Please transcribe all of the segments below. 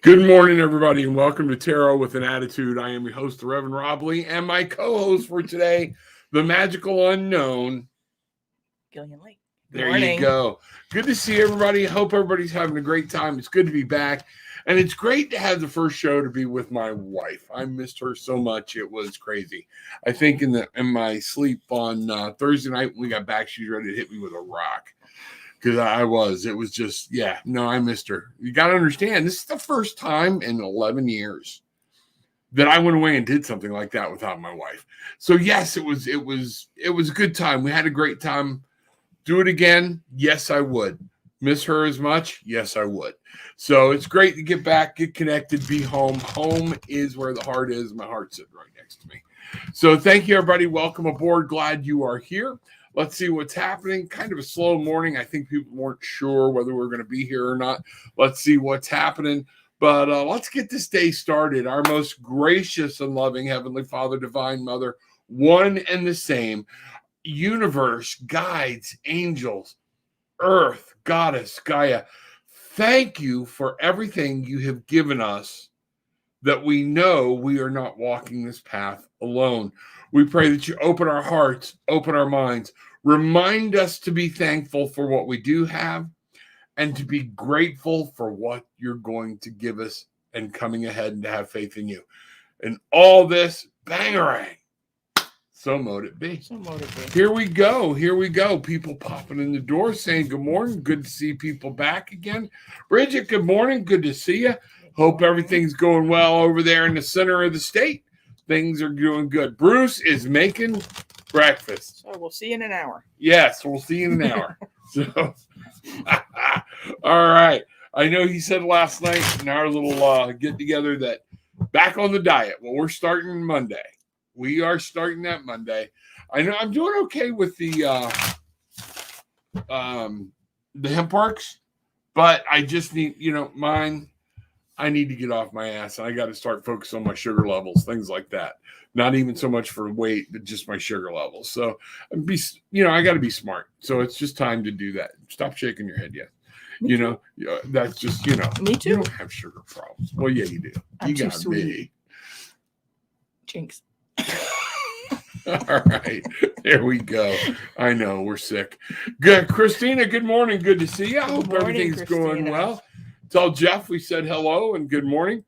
Good morning, everybody, and welcome to Tarot with an Attitude. I am your host, the Reverend Rob Lee, and my co-host for today, the magical unknown, Gillian Lake. There you go. Good to see everybody. Hope everybody's having a great time. It's good to be back, and it's great to have the first show to be with my wife. I missed her so much; it was crazy. I think in my sleep on Thursday night when we got back, she was ready to hit me with a rock. Because it was just, I missed her. You got to understand, this is the first time in 11 years that I went away and did something like that without my wife. So yes, it was a good time. We had a great time. Do it again? Yes, I would. Miss her as much? Yes, I would. So it's great to get back, get connected, be home. Home is where the heart is. My heart's sitting right next to me. So thank you, everybody. Welcome aboard. Glad you are here. Let's see what's happening. Kind of a slow morning. I think people weren't sure whether we were going to be here or not. Let's see what's happening. But let's get this day started. Our most gracious and loving Heavenly Father, Divine Mother, one and the same, universe, guides, angels, Earth, Goddess, Gaia, thank you for everything you have given us, that we know we are not walking this path alone. We pray that you open our hearts, open our minds, remind us to be thankful for what we do have and to be grateful for what you're going to give us and coming ahead and to have faith in you. And all this, bangarang. So mote it be. Here we go. People popping in the door saying good morning. Good to see people back again. Bridget, good morning. Good to see you. Hope everything's going well over there in the center of the state. Things are doing good. Bruce is making breakfast. So we'll see you in an hour. Yes, we'll see you in an hour. So, all right. I know he said last night in our little get together that back on the diet. Well, we're starting Monday. We are starting that Monday. I know I'm doing okay with the hemp parks, but I just need, mine. I need to get off my ass. I got to start focusing on my sugar levels, things like that. Not even so much for weight, but just my sugar levels. So I got to be smart. So it's just time to do that. Stop shaking your head yet. That's just, Me too. You don't have sugar problems. Well, yeah, you do. I'm you too got sweet. me. Jinx. All right. There we go. I know we're sick. Good. Christina, good morning. Good to see you. I hope everything's going well. Tell Jeff we said hello and good morning.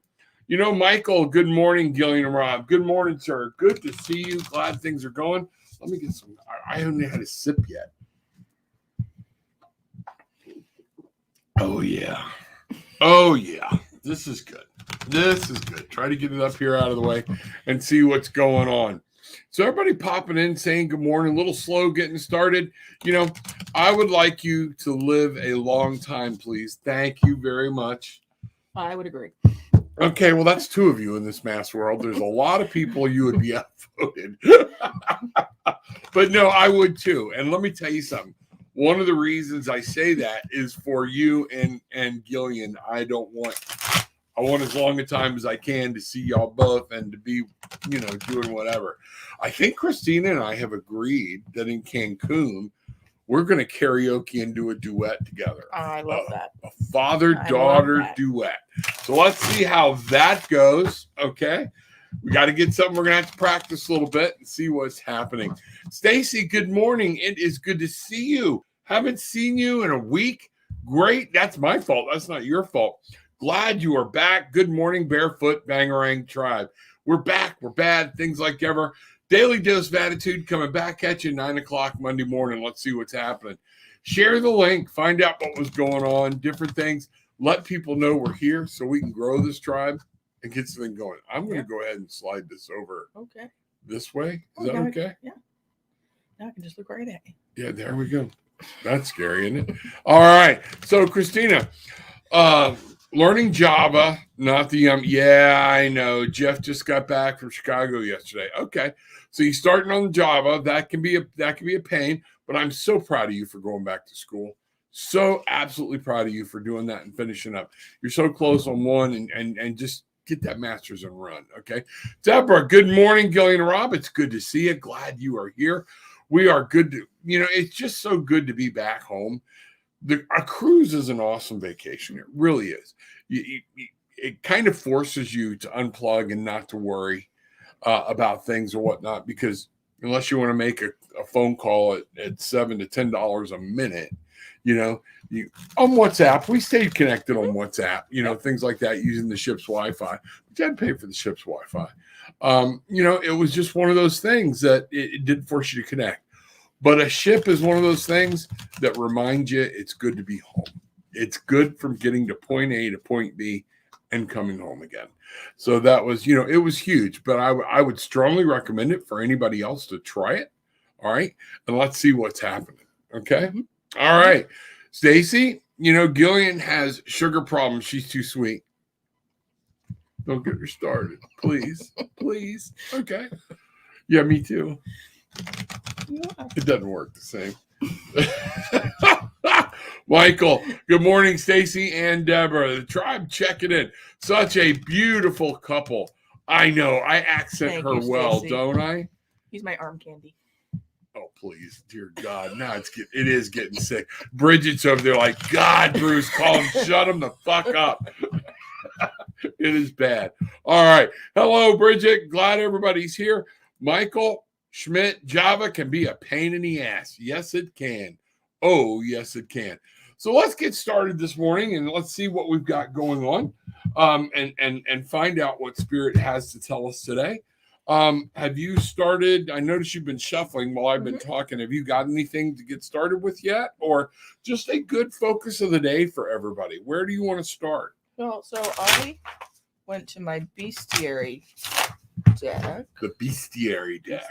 Michael, good morning, Gillian and Rob. Good morning, sir. Good to see you. Glad things are going. Let me get some. I haven't had a sip yet. Oh, yeah. This is good. Try to get it up here out of the way and see what's going on. So everybody popping in saying good morning, a little slow getting started. I would like you to live a long time, please. Thank you very much. I would agree. Okay, well, that's two of you in this mass world. There's a lot of people you would be outvoted. But no, I would too. And let me tell you something. One of the reasons I say that is for you and Gillian. I want as long a time as I can to see y'all both and to be, doing whatever. I think Christina and I have agreed that in Cancun, we're going to karaoke and do a duet together. I love that. A father-daughter duet. So let's see how that goes. Okay. We got to get something. We're going to have to practice a little bit and see what's happening. Stacy, good morning. It is good to see you. Haven't seen you in a week. Great. That's my fault. That's not your fault. Glad you are back. Good morning, Barefoot Bangarang Tribe. We're back. We're bad. Things like ever. Daily Dose of Attitude coming back at you 9 o'clock Monday morning. Let's see what's happening. Share the link. Find out what was going on. Different things. Let people know we're here so we can grow this tribe and get something going. I'm going to go ahead and slide this over this way. Is that okay? Yeah. Now I can just look right at you. Yeah, there we go. That's scary, isn't it? All right. So, Christina, learning Java, not the yeah, I know. Jeff just got back from Chicago yesterday. Okay, so you're starting on Java. That can be a pain, but I'm so proud of you for going back to school. So absolutely proud of you for doing that and finishing up. You're so close on one, and just get that master's and run. Okay, Deborah. Good morning, Gillian and Rob. It's good to see you. Glad you are here. We are good to. It's just so good to be back home. A cruise is an awesome vacation. It really is. it kind of forces you to unplug and not to worry about things or whatnot, because unless you want to make a phone call at $7 to $10 a minute, you on WhatsApp, we stayed connected on WhatsApp, things like that, using the ship's Wi-Fi. But you had to pay for the ship's Wi-Fi. It was just one of those things that it did force you to connect. But a ship is one of those things that reminds you it's good to be home. It's good from getting to point A to point B and coming home again. So that was, it was huge, but I would strongly recommend it for anybody else to try it. All right. And let's see what's happening. Okay. Mm-hmm. All right. Stacy, Gillian has sugar problems. She's too sweet. Don't get her started. Please. Please. Okay. Yeah, me too. Yeah. It doesn't work the same. Michael, good morning, Stacy and Deborah. The tribe checking in. Such a beautiful couple. I know. I accent her well, don't I? He's my arm candy. Oh, please, dear God. Now it is getting sick. Bridget's over there like, God, Bruce, call him, shut him the fuck up. It is bad. All right. Hello, Bridget. Glad everybody's here. Michael Schmidt, Java can be a pain in the ass. Yes, it can. Oh, yes, it can. So let's get started this morning and let's see what we've got going on, and find out what Spirit has to tell us today. Have you started? I noticed you've been shuffling while I've been talking. Have you got anything to get started with yet, or just a good focus of the day for everybody? Where do you want to start? Well, so I went to my bestiary deck. The bestiary deck.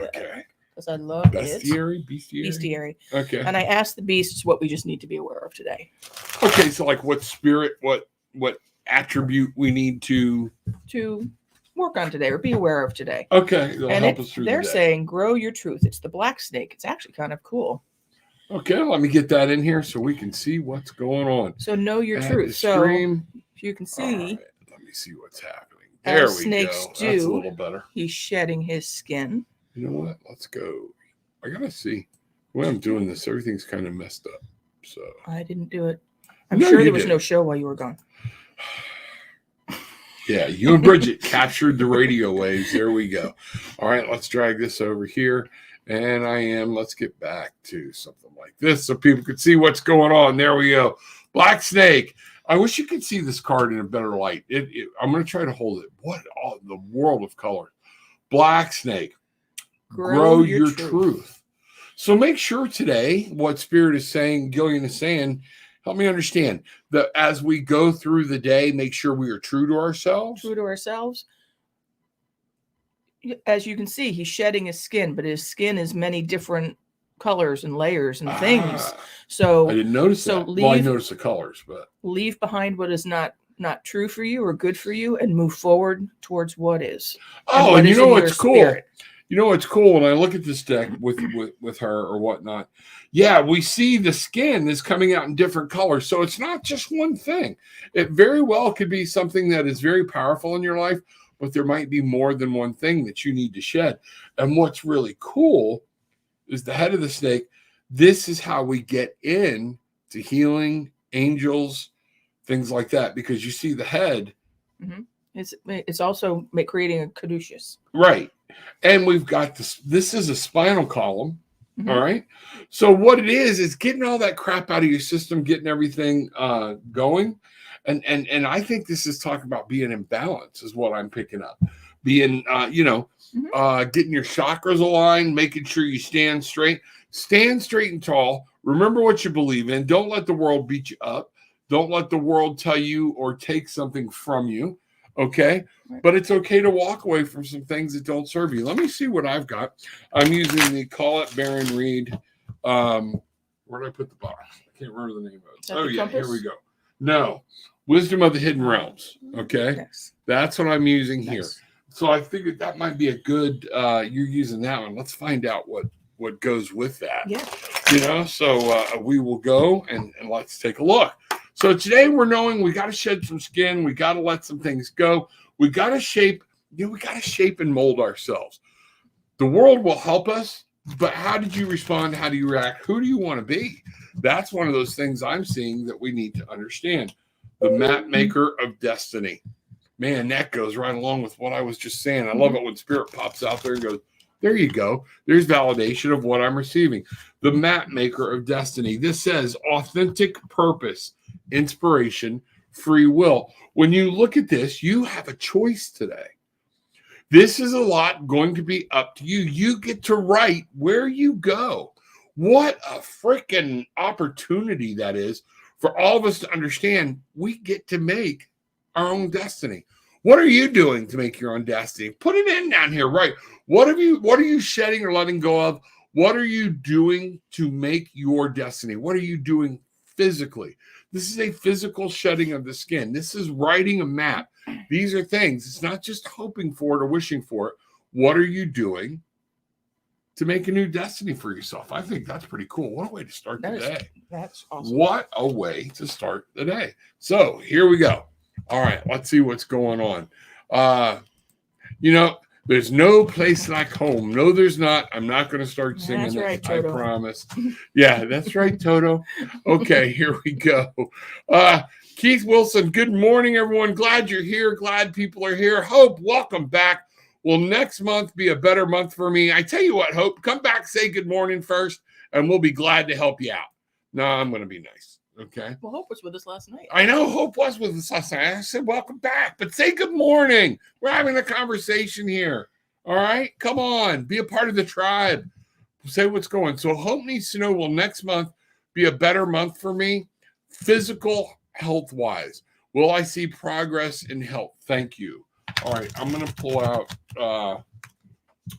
Okay. Because I love bestiary? Bestiary. Okay. And I asked the beasts what we just need to be aware of today. Okay, so like what spirit, what attribute we need to work on today or be aware of today. Okay, they'll and help us through they're the day. saying grow your truth. It's the black snake. It's actually kind of cool. Okay, let me get that in here so we can see what's going on. So know your truth. So if you can see, right, let me see what's happening. There we snakes go. Do, that's a little better. He's shedding his skin. You know what? Let's go. I gotta see. The way I'm doing this, everything's kind of messed up. So I didn't do it. I'm sure there was no show while you were gone. Yeah, you and Bridget captured the radio waves. There we go. All right, let's drag this over here. And let's get back to something like this so people could see what's going on. There we go. Black Snake. I wish you could see this card in a better light. I'm going to try to hold it. What the world of color. Black Snake. Grow your truth. So make sure today what Spirit is saying, Gillian is saying, help me understand that as we go through the day, make sure we are true to ourselves. True to ourselves. As you can see, he's shedding his skin, but his skin is many different colors and layers and things. So I didn't notice that. I noticed the colors, but leave behind what is not true for you or good for you and move forward towards what is. Oh, and you know what's cool? Spirit. You know what's cool when I look at this deck with her or whatnot? Yeah, we see the skin is coming out in different colors. So it's not just one thing. It very well could be something that is very powerful in your life, but there might be more than one thing that you need to shed. And what's really cool is the head of the snake. This is how we get in to healing, angels, things like that, because you see the head. Mm-hmm. It's also creating a caduceus. Right. And we've got this. This is a spinal column. Mm-hmm. All right. So what it is getting all that crap out of your system, getting everything going. And I think this is talking about being in balance is what I'm picking up. Being, getting your chakras aligned, making sure you stand straight and tall. Remember what you believe in. Don't let the world beat you up. Don't let the world tell you or take something from you. Okay. Right. But it's okay to walk away from some things that don't serve you. Let me see what I've got. I'm using the Call It Baron Reed. Where did I put the box? I can't remember the name of it. Oh, yeah. Compass? Here we go. No. Wisdom of the Hidden Realms. Okay. Yes. That's what I'm using here. So I figured that might be a good, you're using that one. Let's find out what goes with that. Yeah. So we will go and let's take a look. So today we're knowing we got to shed some skin. We got to let some things go. We got to shape, we got to shape and mold ourselves. The world will help us, but how did you respond? How do you react? Who do you want to be? That's one of those things I'm seeing that we need to understand. the map maker of destiny. Man, that goes right along with what I was just saying. I love it when spirit pops out there and goes, there you go. There's validation of what I'm receiving. The map maker of destiny. This says authentic purpose, inspiration, free will. When you look at this, you have a choice today. This is a lot going to be up to you. You get to write where you go. What a freaking opportunity that is for all of us to understand we get to make our own destiny. What are you doing to make your own destiny? Put it in down here, right? What are you shedding or letting go of? What are you doing to make your destiny? What are you doing physically? This is a physical shedding of the skin. This is writing a map. These are things. It's not just hoping for it or wishing for it. What are you doing to make a new destiny for yourself? I think that's pretty cool. What a way to start the day. That's awesome. What a way to start the day. So here we go. All right, let's see what's going on. There's no place like home. No, there's not. I'm not going to start singing that's it. right, Toto. I promise. Yeah, that's right, Toto. Okay, here we go. Keith Wilson, good morning, everyone. Glad you're here. Glad people are here. Hope, welcome back. Will next month be a better month for me? I tell you what, Hope, come back, say good morning first, and we'll be glad to help you out. No, I'm going to be nice. Okay. Well, Hope was with us last night. I know Hope was with us last night. I said, welcome back, but say good morning. We're having a conversation here. All right. Come on. Be a part of the tribe. Say what's going. So Hope needs to know, will next month be a better month for me? Physical health wise. Will I see progress in health? Thank you. All right. I'm going to pull out.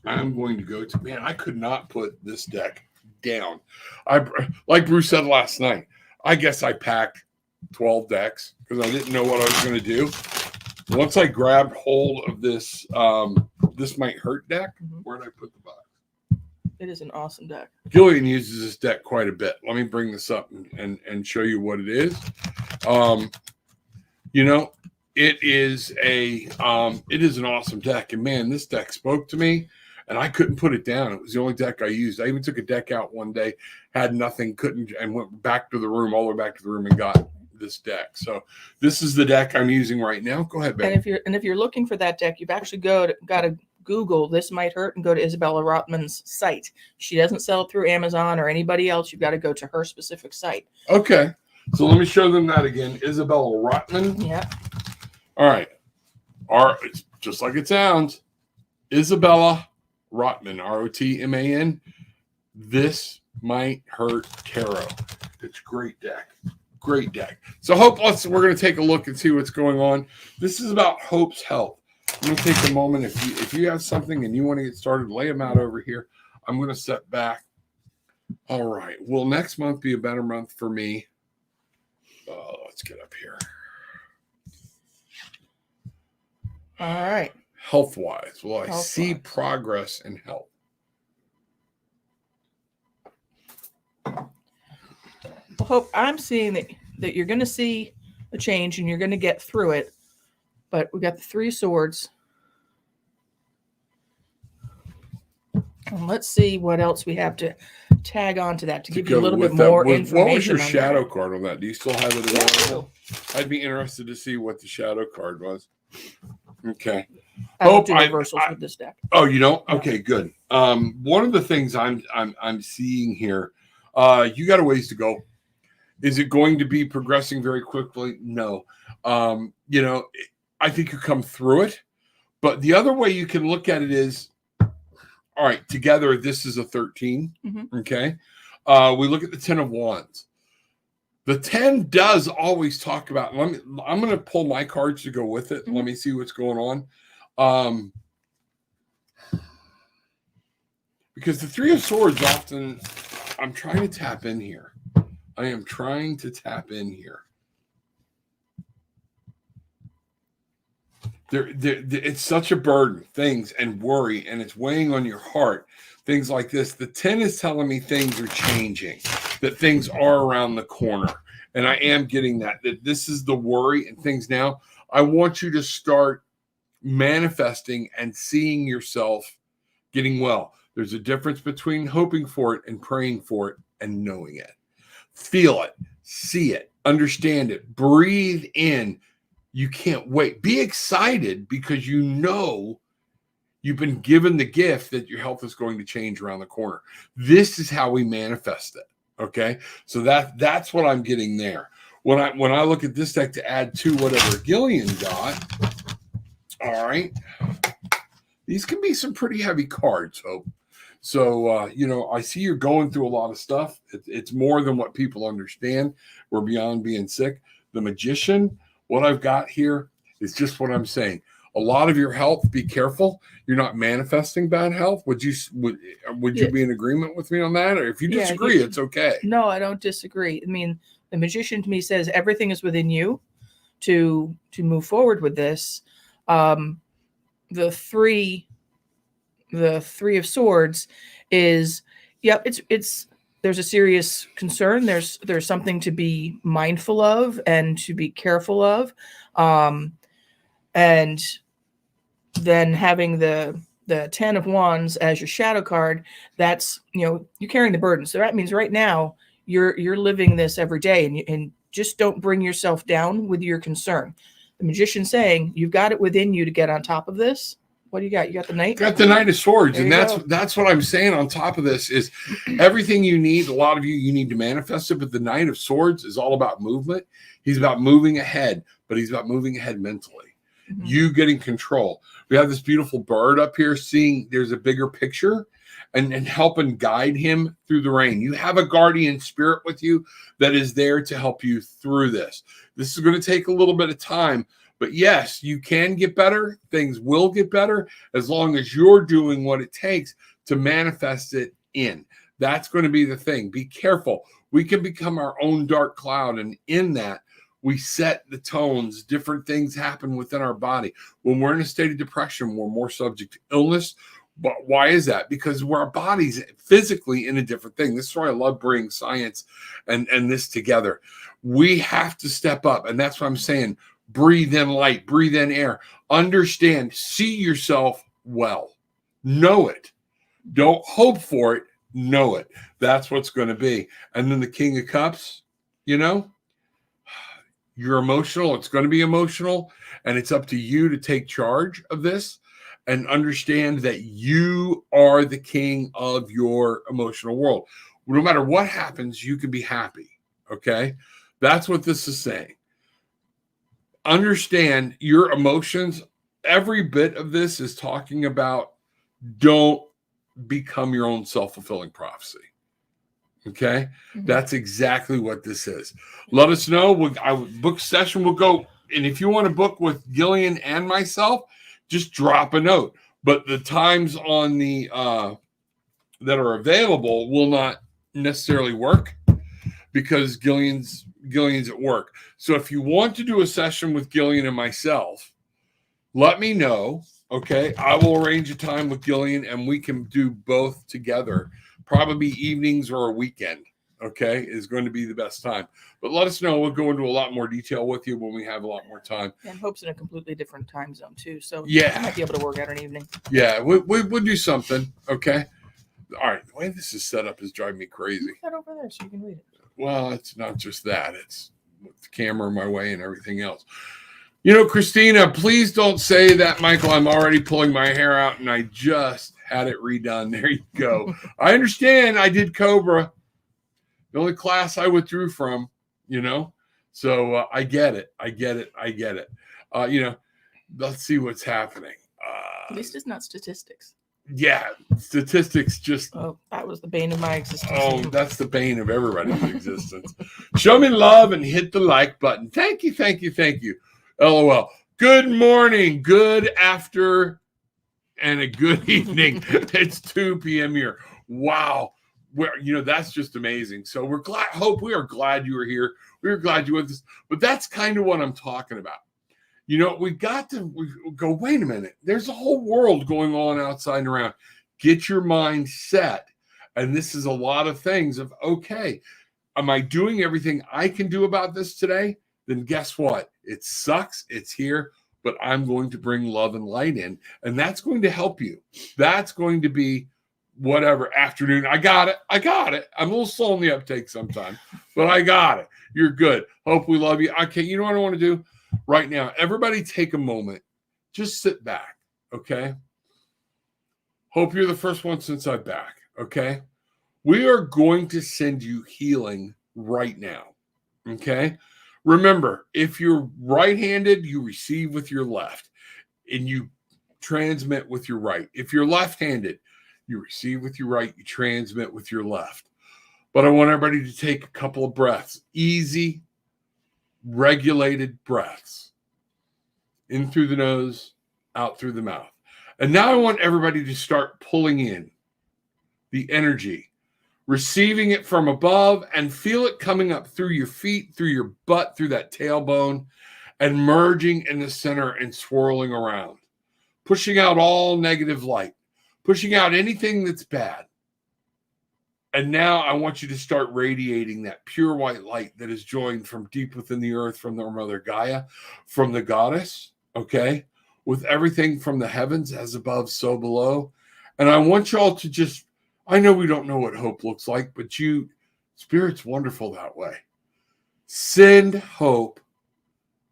I'm going to go to, man, I could not put this deck down. Like Bruce said last night, I guess I packed 12 decks because I didn't know what I was going to do. Once I grabbed hold of this, this might hurt deck. Where did I put the box? It is an awesome deck. Gillian uses this deck quite a bit. Let me bring this up and show you what it is. It is an awesome deck. And man, this deck spoke to me. And I couldn't put it down. It was the only deck I used. I even took a deck out one day, had nothing, couldn't, and went back to the room, all the way back to the room, and got this deck. So this is the deck I'm using right now. Go ahead, Ben. And if you're looking for that deck, you've actually got to Google "This Might Hurt" and go to Isabella Rotman's site. She doesn't sell it through Amazon or anybody else. You've got to go to her specific site. Okay. So let me show them that again. Isabella Rotman. Yeah. All right. It's just like it sounds. Isabella Rotman, Rotman. This Might Hurt Tarot. It's a great deck. Great deck. So Hope, we're going to take a look and see what's going on. This is about Hope's health. I'm going to take a moment. If you have something and you want to get started, lay them out over here. I'm going to step back. All right. Will next month be a better month for me? Let's get up here. All right. Health-wise, will I see progress in health? Well, Hope, I'm seeing that you're going to see a change and you're going to get through it. But we got the 3 of Swords. And let's see what else we have to tag on to that to give you a little bit more information. What was your shadow card on that? Do you still have it available? Yeah. I'd be interested to see what the shadow card was. Okay. I don't do reversals with this deck. Oh, you don't? Okay, good. One of the things I'm seeing here, you got a ways to go. Is it going to be progressing very quickly? No. I think you come through it. But the other way you can look at it is, all right, together, this is a 13. Mm-hmm. Okay. We look at the 10 of Wands. The 10 does always talk about, I'm going to pull my cards to go with it. Mm-hmm. Let me see what's going on. Because the 3 of Swords often, I'm trying to tap in here. I am trying to tap in here. It's such a burden, things and worry, and it's weighing on your heart, things like this. The 10 is telling me things are changing, that things are around the corner. And I am getting that this is the worry and things now. I want you to start manifesting and seeing yourself getting well. There's a difference between hoping for it and praying for it and knowing it. Feel it, see it, Understand it. Breathe in. You can't wait. Be excited because you know you've been given the gift that your health is going to change around the corner. This is how we manifest it. Okay. So that's what I'm getting there. When I look at this deck to add to whatever Gillian got, all right, these can be some pretty heavy cards, Hope. So, I see you're going through a lot of stuff. It's more than what people understand. We're beyond being sick. The Magician, what I've got here is just what I'm saying. A lot of your health, be careful. You're not manifesting bad health. Would you be in agreement with me on that? Or if you disagree, it's okay. No, I don't disagree. I mean, the Magician to me says everything is within you to move forward with this. The three of Swords is, it's there's a serious concern. There's something to be mindful of and to be careful of. And then having the 10 of Wands as your shadow card, that's, you're carrying the burden. So that means right now you're living this every day, and just don't bring yourself down with your concern. The Magician saying you've got it within you to get on top of this. What do you got? You got the Knight? Got the Knight of Swords. And that's what I'm saying on top of this is everything you need. A lot of you need to manifest it, but the Knight of Swords is all about movement. He's about moving ahead, but he's about moving ahead mentally. Mm-hmm. You getting control. We have this beautiful bird up here seeing there's a bigger picture and helping guide him through the rain. You have a guardian spirit with you that is there to help you through this. This is going to take a little bit of time. But yes, you can get better. Things will get better as long as you're doing what it takes to manifest it in. That's going to be the thing. Be careful. We can become our own dark cloud. And in that, we set the tones. Different things happen within our body. When we're in a state of depression, we're more subject to illness. But why is that? Because our body's physically in a different thing. This is why I love bringing science and this together. We have to step up. And that's what I'm saying. Breathe in light, breathe in air, understand, see yourself well, know it. Don't hope for it, know it. That's what's going to be. And then the King of Cups, you're emotional. It's going to be emotional. And it's up to you to take charge of this and understand that you are the king of your emotional world. No matter what happens, you can be happy. Okay? That's what this is saying. Understand your emotions. Every bit of this is talking about don't become your own self-fulfilling prophecy. Okay? Mm-hmm. That's exactly what this is. Let us know. Our book session will go. And if you want to book with Gillian and myself, just drop a note. But the times on the that are available will not necessarily work because Gillian's at work. So if you want to do a session with Gillian and myself, let me know. Okay. I will arrange a time with Gillian and we can do both together. Probably evenings or a weekend. Okay. Is going to be the best time. But let us know. We'll go into a lot more detail with you when we have a lot more time. And Hope's in a completely different time zone too. So I might be able to work out an evening. Yeah. We'll do something. Okay. All right. The way this is set up is driving me crazy. Put that over there so you can read it. Well, it's not just that. It's with the camera in my way and everything else. Christina, please don't say that, Michael. I'm already pulling my hair out and I just had it redone. There you go. I understand. I did Cobra. The only class I withdrew from, So I get it. Let's see what's happening. At least it's not statistics. Yeah, statistics just... Oh, that was the bane of my existence. Oh, that's the bane of everybody's existence. Show me love and hit the like button. Thank you. LOL. Good morning, good after, and a good evening. It's 2 p.m. here. Wow. That's just amazing. So we are glad you were here. We are glad you were with us. But that's kind of what I'm talking about. We go, wait a minute. There's a whole world going on outside and around. Get your mind set. And this is a lot of things of, okay, am I doing everything I can do about this today? Then guess what? It sucks. It's here, but I'm going to bring love and light in. And that's going to help you. That's going to be whatever, afternoon. I got it. I'm a little slow on the uptake sometimes, but I got it. You're good. Hope, we love you. Okay, you know what I want to do right now? Everybody take a moment. Just sit back, okay? Hope, you're the first one since I'm back, okay? We are going to send you healing right now, okay? Remember, if you're right-handed, you receive with your left, and you transmit with your right. If you're left-handed, you receive with your right, you transmit with your left. But I want everybody to take a couple of breaths, easy, regulated breaths, in through the nose, out through the mouth. And now I want everybody to start pulling in the energy, receiving it from above, and feel it coming up through your feet, through your butt, through that tailbone, and merging in the center and swirling around, pushing out all negative light, pushing out anything that's bad. And now I want you to start radiating that pure white light that is joined from deep within the earth, from their mother Gaia, from the goddess, okay, with everything from the heavens, as above, so below. And I want y'all to just, I know we don't know what hope looks like, but Spirit's wonderful that way. Send Hope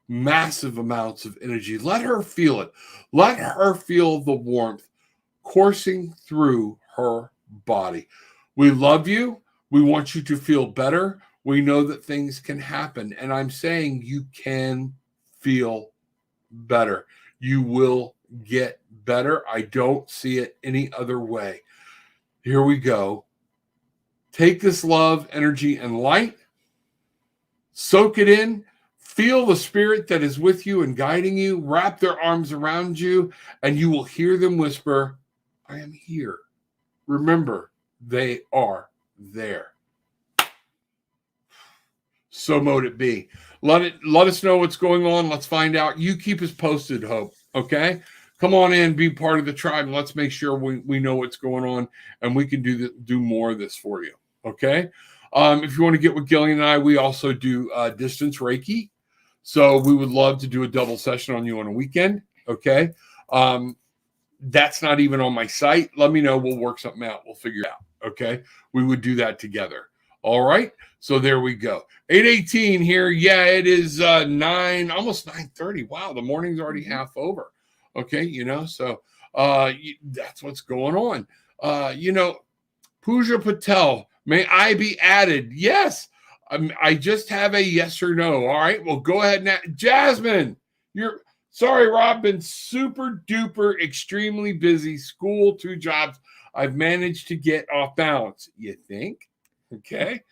massive amounts of energy. Let her feel it. Let her feel the warmth coursing through her body. We love you. We want you to feel better. We know that things can happen. And I'm saying you can feel better. You will get better. I don't see it any other way. Here we go. Take this love, energy, and light. Soak it in. Feel the spirit that is with you and guiding you. Wrap their arms around you, and you will hear them whisper, I am here. Remember, they are there. So mote it be. Let us know what's going on. Let's find out. You keep us posted, Hope. Okay? Come on in, be part of the tribe, and let's make sure we know what's going on, and we can do more of this for you. Okay? If you want to get with Gillian and I, we also do distance Reiki. So we would love to do a double session on you on a weekend. Okay? That's not even on my site. Let me know. We'll work something out. We'll figure it out. Okay? We would do that together. All right? So there we go. 8:18 here. Yeah, it is almost 9:30. Wow, the morning's already half over. Okay, so that's what's going on. Pooja Patel, may I be added? Yes. I just have a yes or no. All right, well, go ahead now. Jasmine, sorry, Rob, been super duper extremely busy. School, 2 jobs. I've managed to get off balance. You think? Okay.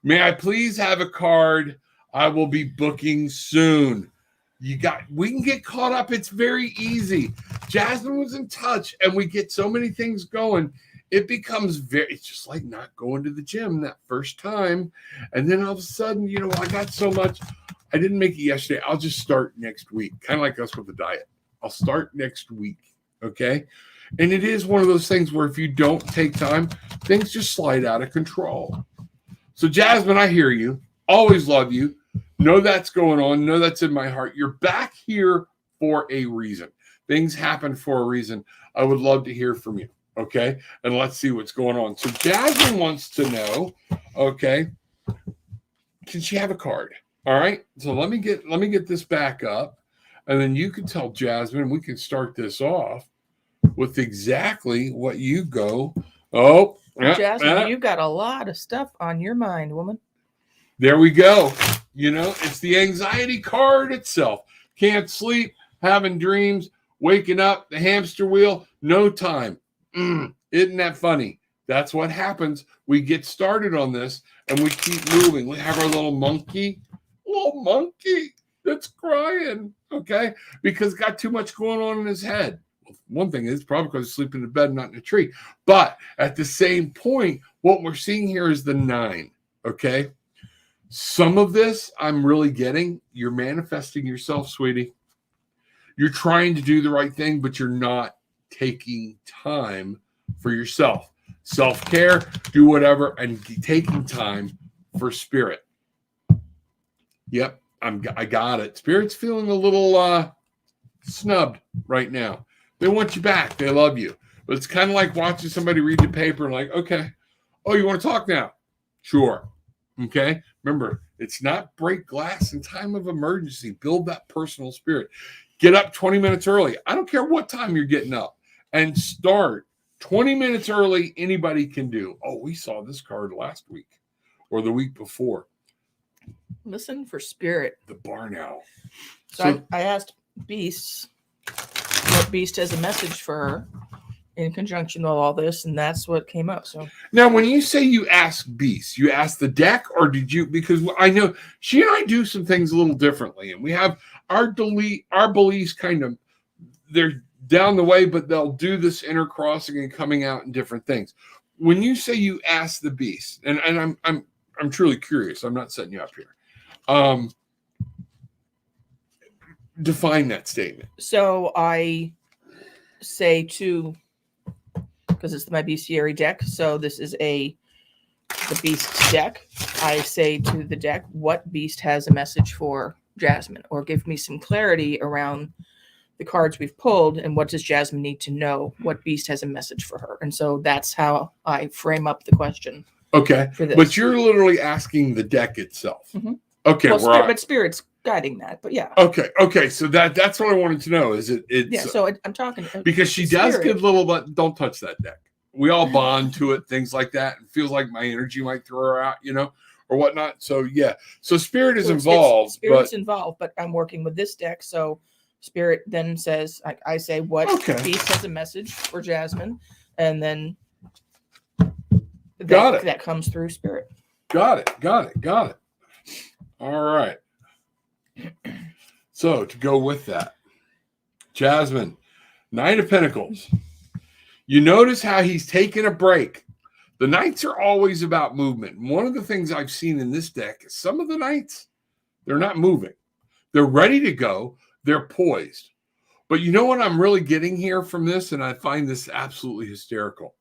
May I please have a card? I will be booking soon. We can get caught up. It's very easy. Jasmine was in touch, and we get so many things going. It becomes it's just like not going to the gym that first time. And then all of a sudden, I got so much. I didn't make it yesterday. I'll just start next week. Kind of like us with the diet. I'll start next week. Okay. And it is one of those things where if you don't take time, things just slide out of control. So Jasmine, I hear you. Always love you. Know that's going on. Know that's in my heart. You're back here for a reason. Things happen for a reason. I would love to hear from you. Okay. And let's see what's going on. So Jasmine wants to know, okay, can she have a card? All right. So let me get this back up, and then you can tell Jasmine, we can start this off with exactly what you go. Oh, Jasmine, you've got a lot of stuff on your mind, woman. There we go. It's the anxiety card itself. Can't sleep, having dreams, waking up, the hamster wheel, no time. Isn't that funny? That's what happens. We get started on this and we keep moving. We have our little monkey that's crying, okay? Because got too much going on in his head. One thing is probably because he's sleeping in bed, not in a tree. But at the same point, what we're seeing here is the 9, okay? Some of this I'm really getting. You're manifesting yourself, sweetie. You're trying to do the right thing, but you're not taking time for yourself. Self-care, do whatever, and taking time for spirit. Yep, I got it. Spirit's feeling a little snubbed right now. They want you back. They love you. But it's kind of like watching somebody read the paper and like, okay, oh, you want to talk now? Sure. Okay. Remember, it's not break glass in time of emergency. Build that personal spirit. Get up 20 minutes early. I don't care what time you're getting up, and start 20 minutes early. Anybody can do. Oh, we saw this card last week or the week before. Listen for spirit. The barn owl. So I asked Beasts what Beast has a message for her in conjunction with all this, and that's what came up. So now, when you say you ask Beast, you ask the deck, or did you? Because I know she and I do some things a little differently, and we have our beliefs kind of, they're down the way, but they'll do this intercrossing and coming out in different things. When you say you ask the Beast, and I'm truly curious. I'm not setting you up here. Define that statement. So I say to, because it's my bestiary deck, so this is the Beast deck. I say to the deck, what Beast has a message for Jasmine, or give me some clarity around the cards we've pulled, and what does Jasmine need to know? What Beast has a message for her? And so that's how I frame up the question. Okay, but you're literally asking the deck itself. Mm-hmm. Okay, well, but Spirit's guiding that, but yeah. Okay. So that's what I wanted to know. Is it's yeah? So I'm talking because she does get little, but don't touch that deck. We all bond to it, things like that. It feels like my energy might throw her out, or whatnot. So yeah, so Spirit is involved. Spirit's involved, but I'm working with this deck, so Spirit then says, I say, what Beast has a message for Jasmine, and then that comes through Spirit. Got it. All right. So to go with that, Jasmine, Knight of Pentacles. You notice how he's taking a break. The Knights are always about movement. And one of the things I've seen in this deck is some of the Knights, they're not moving. They're ready to go. They're poised. But you know what I'm really getting here from this, and I find this absolutely hysterical.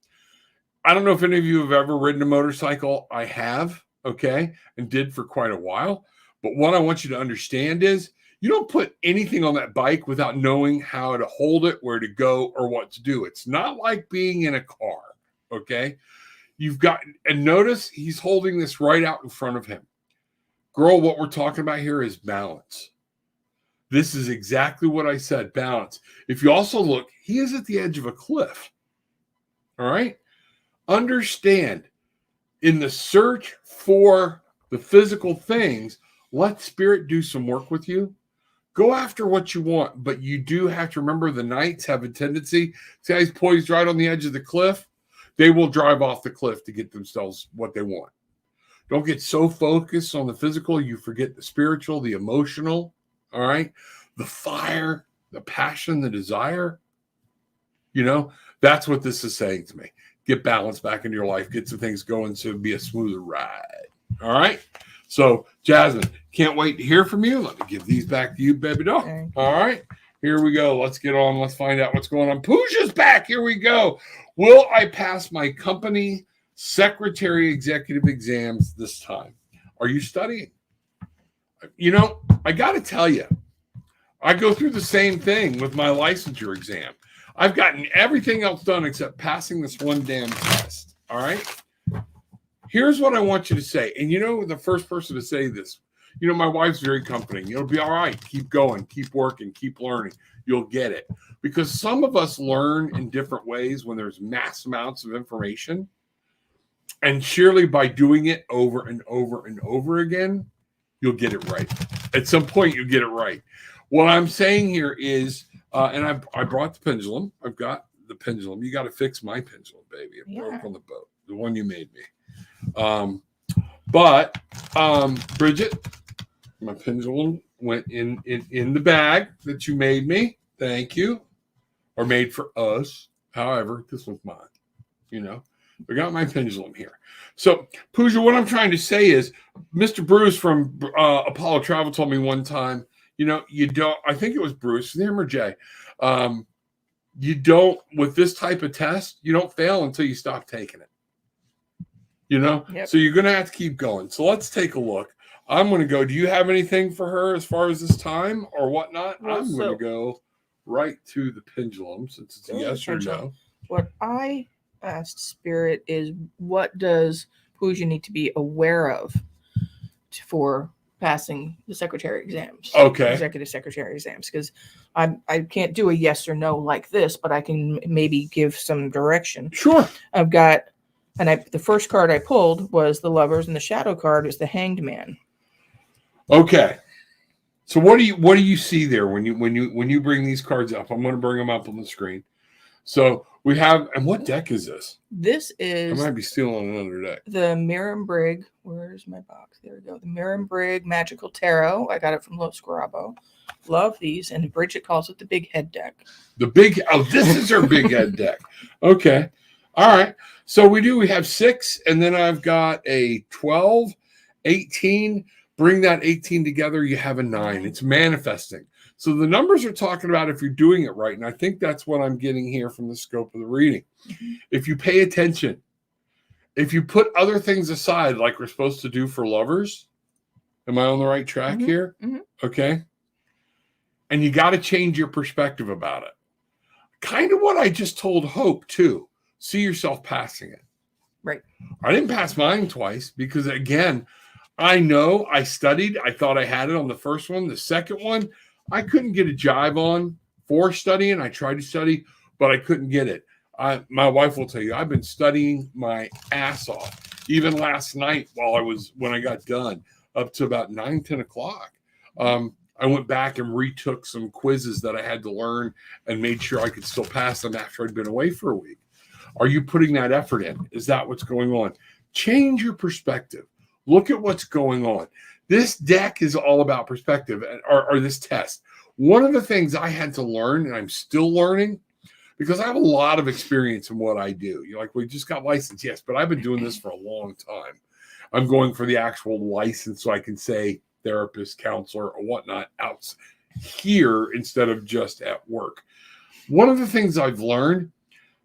I don't know if any of you have ever ridden a motorcycle. I have, okay, and did for quite a while. But what I want you to understand is you don't put anything on that bike without knowing how to hold it, where to go, or what to do. It's not like being in a car, okay? You've got, and notice he's holding this right out in front of him. Girl, what we're talking about here is balance. This is exactly what I said, balance. If you also look, he is at the edge of a cliff, all right? Understand, in the search for the physical things, let Spirit do some work with you. Go after what you want, but you do have to remember the Knights have a tendency, see how he's poised right on the edge of the cliff? They will drive off the cliff to get themselves what they want. Don't get so focused on the physical, you forget the spiritual, the emotional, all right? The fire, the passion, the desire. That's what this is saying to me. Get balance back into your life. Get some things going so it'll be a smoother ride. All right? So, Jasmine, can't wait to hear from you. Let me give these back to you, baby doll. Okay. All right? Here we go. Let's get on. Let's find out what's going on. Pooja's back. Here we go. Will I pass my company secretary executive exams this time? Are you studying? I got to tell you, I go through the same thing with my licensure exam. I've gotten everything else done except passing this one damn test. All right? Here's what I want you to say. And the first person to say this, my wife's very comforting. It'll be all right. Keep going, keep working, keep learning. You'll get it. Because some of us learn in different ways when there's mass amounts of information. And surely by doing it over and over and over again, you'll get it right. At some point, you'll get it right. What I'm saying here is, and I brought the pendulum. I've got the pendulum. You got to fix my pendulum, baby. It broke on the boat, the one you made me. But Bridget, my pendulum went in the bag that you made me. Thank you. Or made for us. However, this one's mine. We got my pendulum here. So, Pooja, what I'm trying to say is, Mr. Bruce from Apollo Travel told me one time, you don't, I think it was Bruce, him or Jay, you don't, with this type of test, you don't fail until you stop taking it. Yep. So you're going to have to keep going. So let's take a look. I'm going to go, do you have anything for her as far as this time or whatnot? I'm going to go right to the pendulum since it's a yes or no. What I asked Spirit is, what does Pooja need to be aware of for passing the secretary exams? Okay. Executive secretary exams, because I can't do a yes or no like this, but I can maybe give some direction. Sure. I've got, and the first card I pulled was the Lovers, and the shadow card is the Hanged Man. Okay. So what do you see there when you bring these cards up? I'm going to bring them up on the screen. So we have, and what deck is this? This is, I might be stealing another deck. the Mirren-Brigg. Where's my box? There we go. The Mirren-Brigg Magical Tarot. I got it from Los Scarabo. Love these. And Bridget calls it the Big Head deck. The big, this is our big head deck. Okay. All right. So we have 6, and then I've got a 12, 18. Bring that 18 together, you have a 9. It's manifesting. So the numbers are talking about if you're doing it right. And I think that's what I'm getting here from the scope of the reading. Mm-hmm. If you pay attention, if you put other things aside, like we're supposed to do for lovers, am I on the right track here? Mm-hmm. Okay. And you got to change your perspective about it. Kind of what I just told Hope too. See yourself passing it. Right. I didn't pass mine twice because, again, I know I studied. I thought I had it on the first one. The second one, I couldn't get a jive on for studying. I tried to study, but I couldn't get it. My wife will tell you, I've been studying my ass off. Even last night when I got done, up to about 9, 10 o'clock. I went back and retook some quizzes that I had to learn and made sure I could still pass them after I'd been away for a week. Are you putting that effort in? Is that what's going on? Change your perspective. Look at what's going on. This deck is all about perspective, or this test. One of the things I had to learn, and I'm still learning, because I have a lot of experience in what I do. You're like, we just got licensed. Yes, but I've been doing this for a long time. I'm going for the actual license so I can say therapist, counselor, or whatnot out here instead of just at work. One of the things I've learned,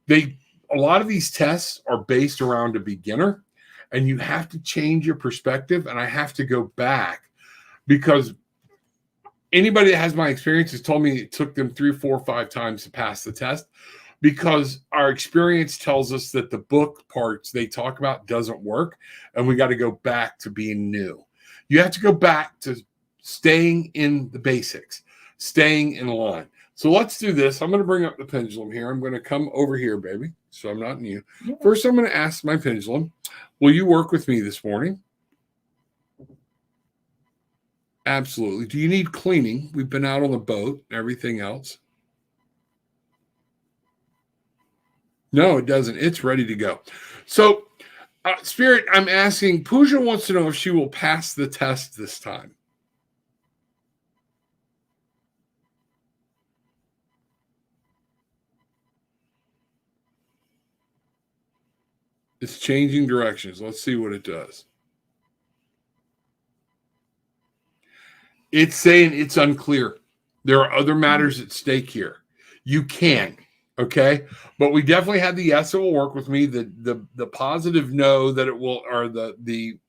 a lot of these tests are based around a beginner, and you have to change your perspective. And I have to go back because anybody that has my experience has told me it took them 3, 4, 5 times to pass the test, because our experience tells us that the book parts they talk about doesn't work, and we got to go back to being new. You have to go back to staying in the basics, staying in line. So let's do this. I'm going to bring up the pendulum here. I'm going to come over here, baby, so I'm not in you. Yeah. First, I'm going to ask my pendulum, will you work with me this morning? Absolutely. Do you need cleaning? We've been out on the boat and everything else. No, it doesn't. It's ready to go. So, Spirit, I'm asking, Pooja wants to know if she will pass the test this time. It's changing directions. Let's see what it does. It's saying it's unclear. There are other matters at stake here. You can, okay? But we definitely had the yes, it will work with me. The positive no that it will, or the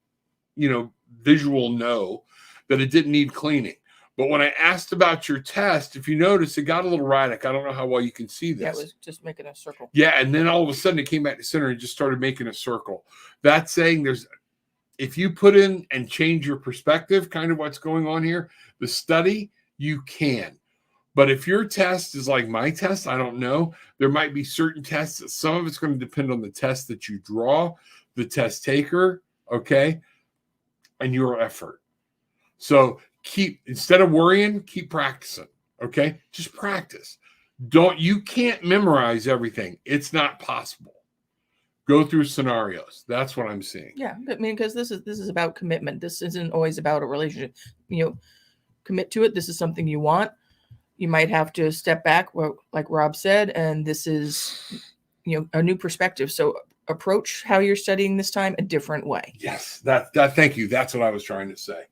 visual no that it didn't need cleaning. But when I asked about your test, if you notice, it got a little erratic. I don't know how well you can see this. Yeah, it was just making a circle. Yeah, and then all of a sudden it came back to center and just started making a circle. That's saying if you put in and change your perspective, kind of what's going on here, the study, you can. But if your test is like my test, I don't know. There might be certain tests that some of it's going to depend on the test that you draw, the test taker, okay, and your effort. So instead of worrying, keep practicing, okay? Just practice. You can't memorize everything. It's not possible. Go through scenarios. That's what I'm seeing. Yeah, I mean, because this is about commitment. This isn't always about a relationship. Commit to it. This is something you want. You might have to step back, like Rob said, and this is, a new perspective. So approach how you're studying this time a different way. Yes, that thank you. That's what I was trying to say.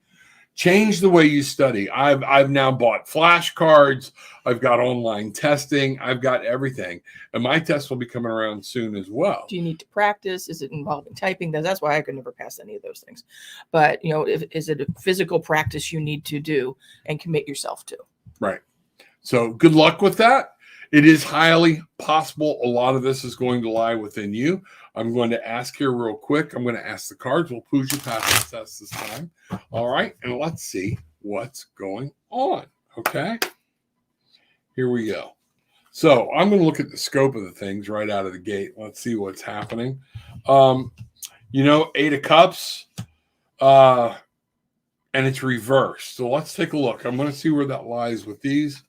Change the way you study. I've now bought flashcards. I've got online testing. I've got everything. And my test will be coming around soon as well. Do you need to practice? Is it involving typing? That's why I could never pass any of those things. But, is it a physical practice you need to do and commit yourself to? Right. So good luck with that. It is highly possible a lot of this is going to lie within you. I'm going to ask here real quick. I'm going to ask the cards. We'll push you past the test this time. All right. And let's see what's going on. Okay. Here we go. So I'm going to look at the scope of the things right out of the gate. Let's see what's happening. Eight of Cups, and it's reversed. So let's take a look. I'm going to see where that lies with these.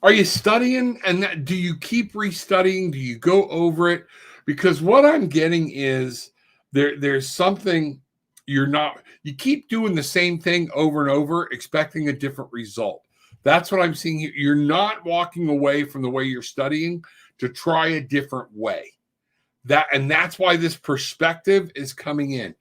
Are you studying, and do you keep restudying? Do you go over it? Because what I'm getting is there's something you keep doing the same thing over and over, expecting a different result. That's what I'm seeing here. You're not walking away from the way you're studying to try a different way. That's why this perspective is coming in.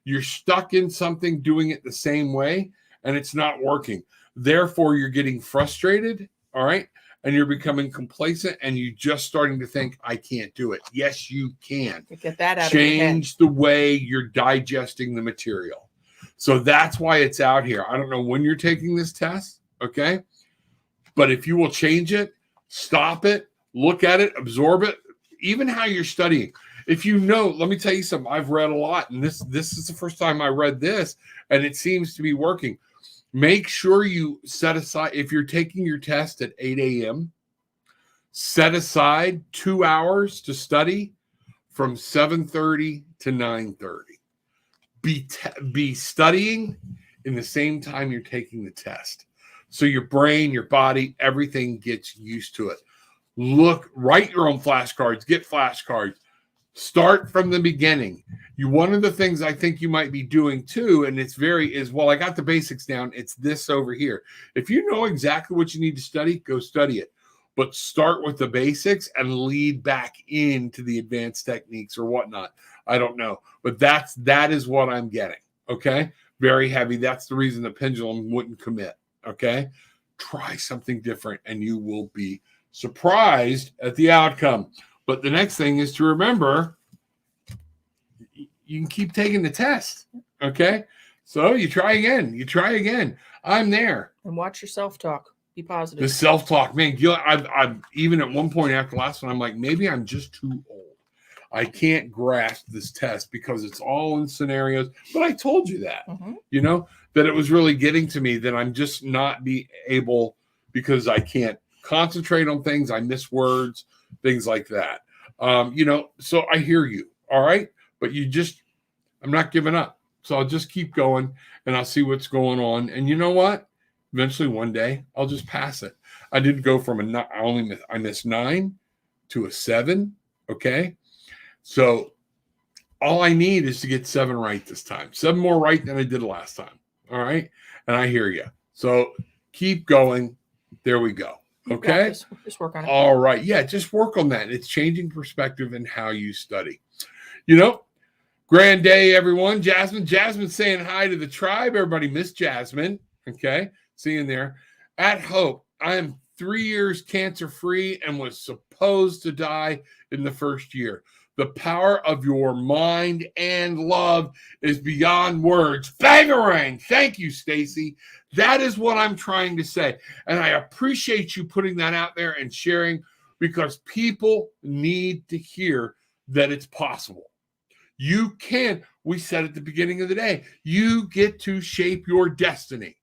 You're stuck in something, doing it the same way, and it's not working. Therefore, you're getting frustrated. All right. And you're becoming complacent and you're just starting to think, I can't do it. Yes, you can. Get that out Change the way you're digesting the material. So that's why it's out here. I don't know when you're taking this test. Okay. But if you will change it, stop it, look at it, absorb it, even how you're studying. If you know, let me tell you something. I've read a lot, and this is the first time I read this, and it seems to be working. Make sure you set aside, if you're taking your test at 8 a.m., set aside 2 hours to study from 7:30 to 9:30. Be studying in the same time you're taking the test. So your brain, your body, everything gets used to it. Write your own flashcards, get flashcards. Start from the beginning. One of the things I think you might be doing too, and I got the basics down. It's this over here. If you know exactly what you need to study, go study it. But start with the basics and lead back into the advanced techniques or whatnot. I don't know. But that is what I'm getting. Okay. Very heavy. That's the reason the pendulum wouldn't commit. Okay. Try something different and you will be surprised at the outcome. But the next thing is to remember, you can keep taking the test. Okay. So you try again. I'm there. And watch your self-talk. Be positive. The self-talk, man. Gillian, I've even at one point after the last one, I'm like, maybe I'm just too old. I can't grasp this test because it's all in scenarios. But I told you that, that it was really getting to me, that I'm just not be able, because I can't concentrate on things. I miss words, things like that. So I hear you. All right. But I'm not giving up. So I'll just keep going and I'll see what's going on. And you know what? Eventually one day I'll just pass it. I did go from I missed 9 to a 7. Okay. So all I need is to get 7 right this time. 7 more right than I did last time. All right. And I hear you. So keep going. There we go. Okay. Just work on it. All right. Yeah. Just work on that. It's changing perspective and how you study. Grand day, everyone. Jasmine saying hi to the tribe. Everybody miss Jasmine. Okay. Seeing there. At Hope, I am 3 years cancer-free and was supposed to die in the first year. The power of your mind and love is beyond words. Bangarang. Thank you, Stacy. That is what I'm trying to say. And I appreciate you putting that out there and sharing, because people need to hear that it's possible. You can. We said at the beginning of the day, you get to shape your destiny.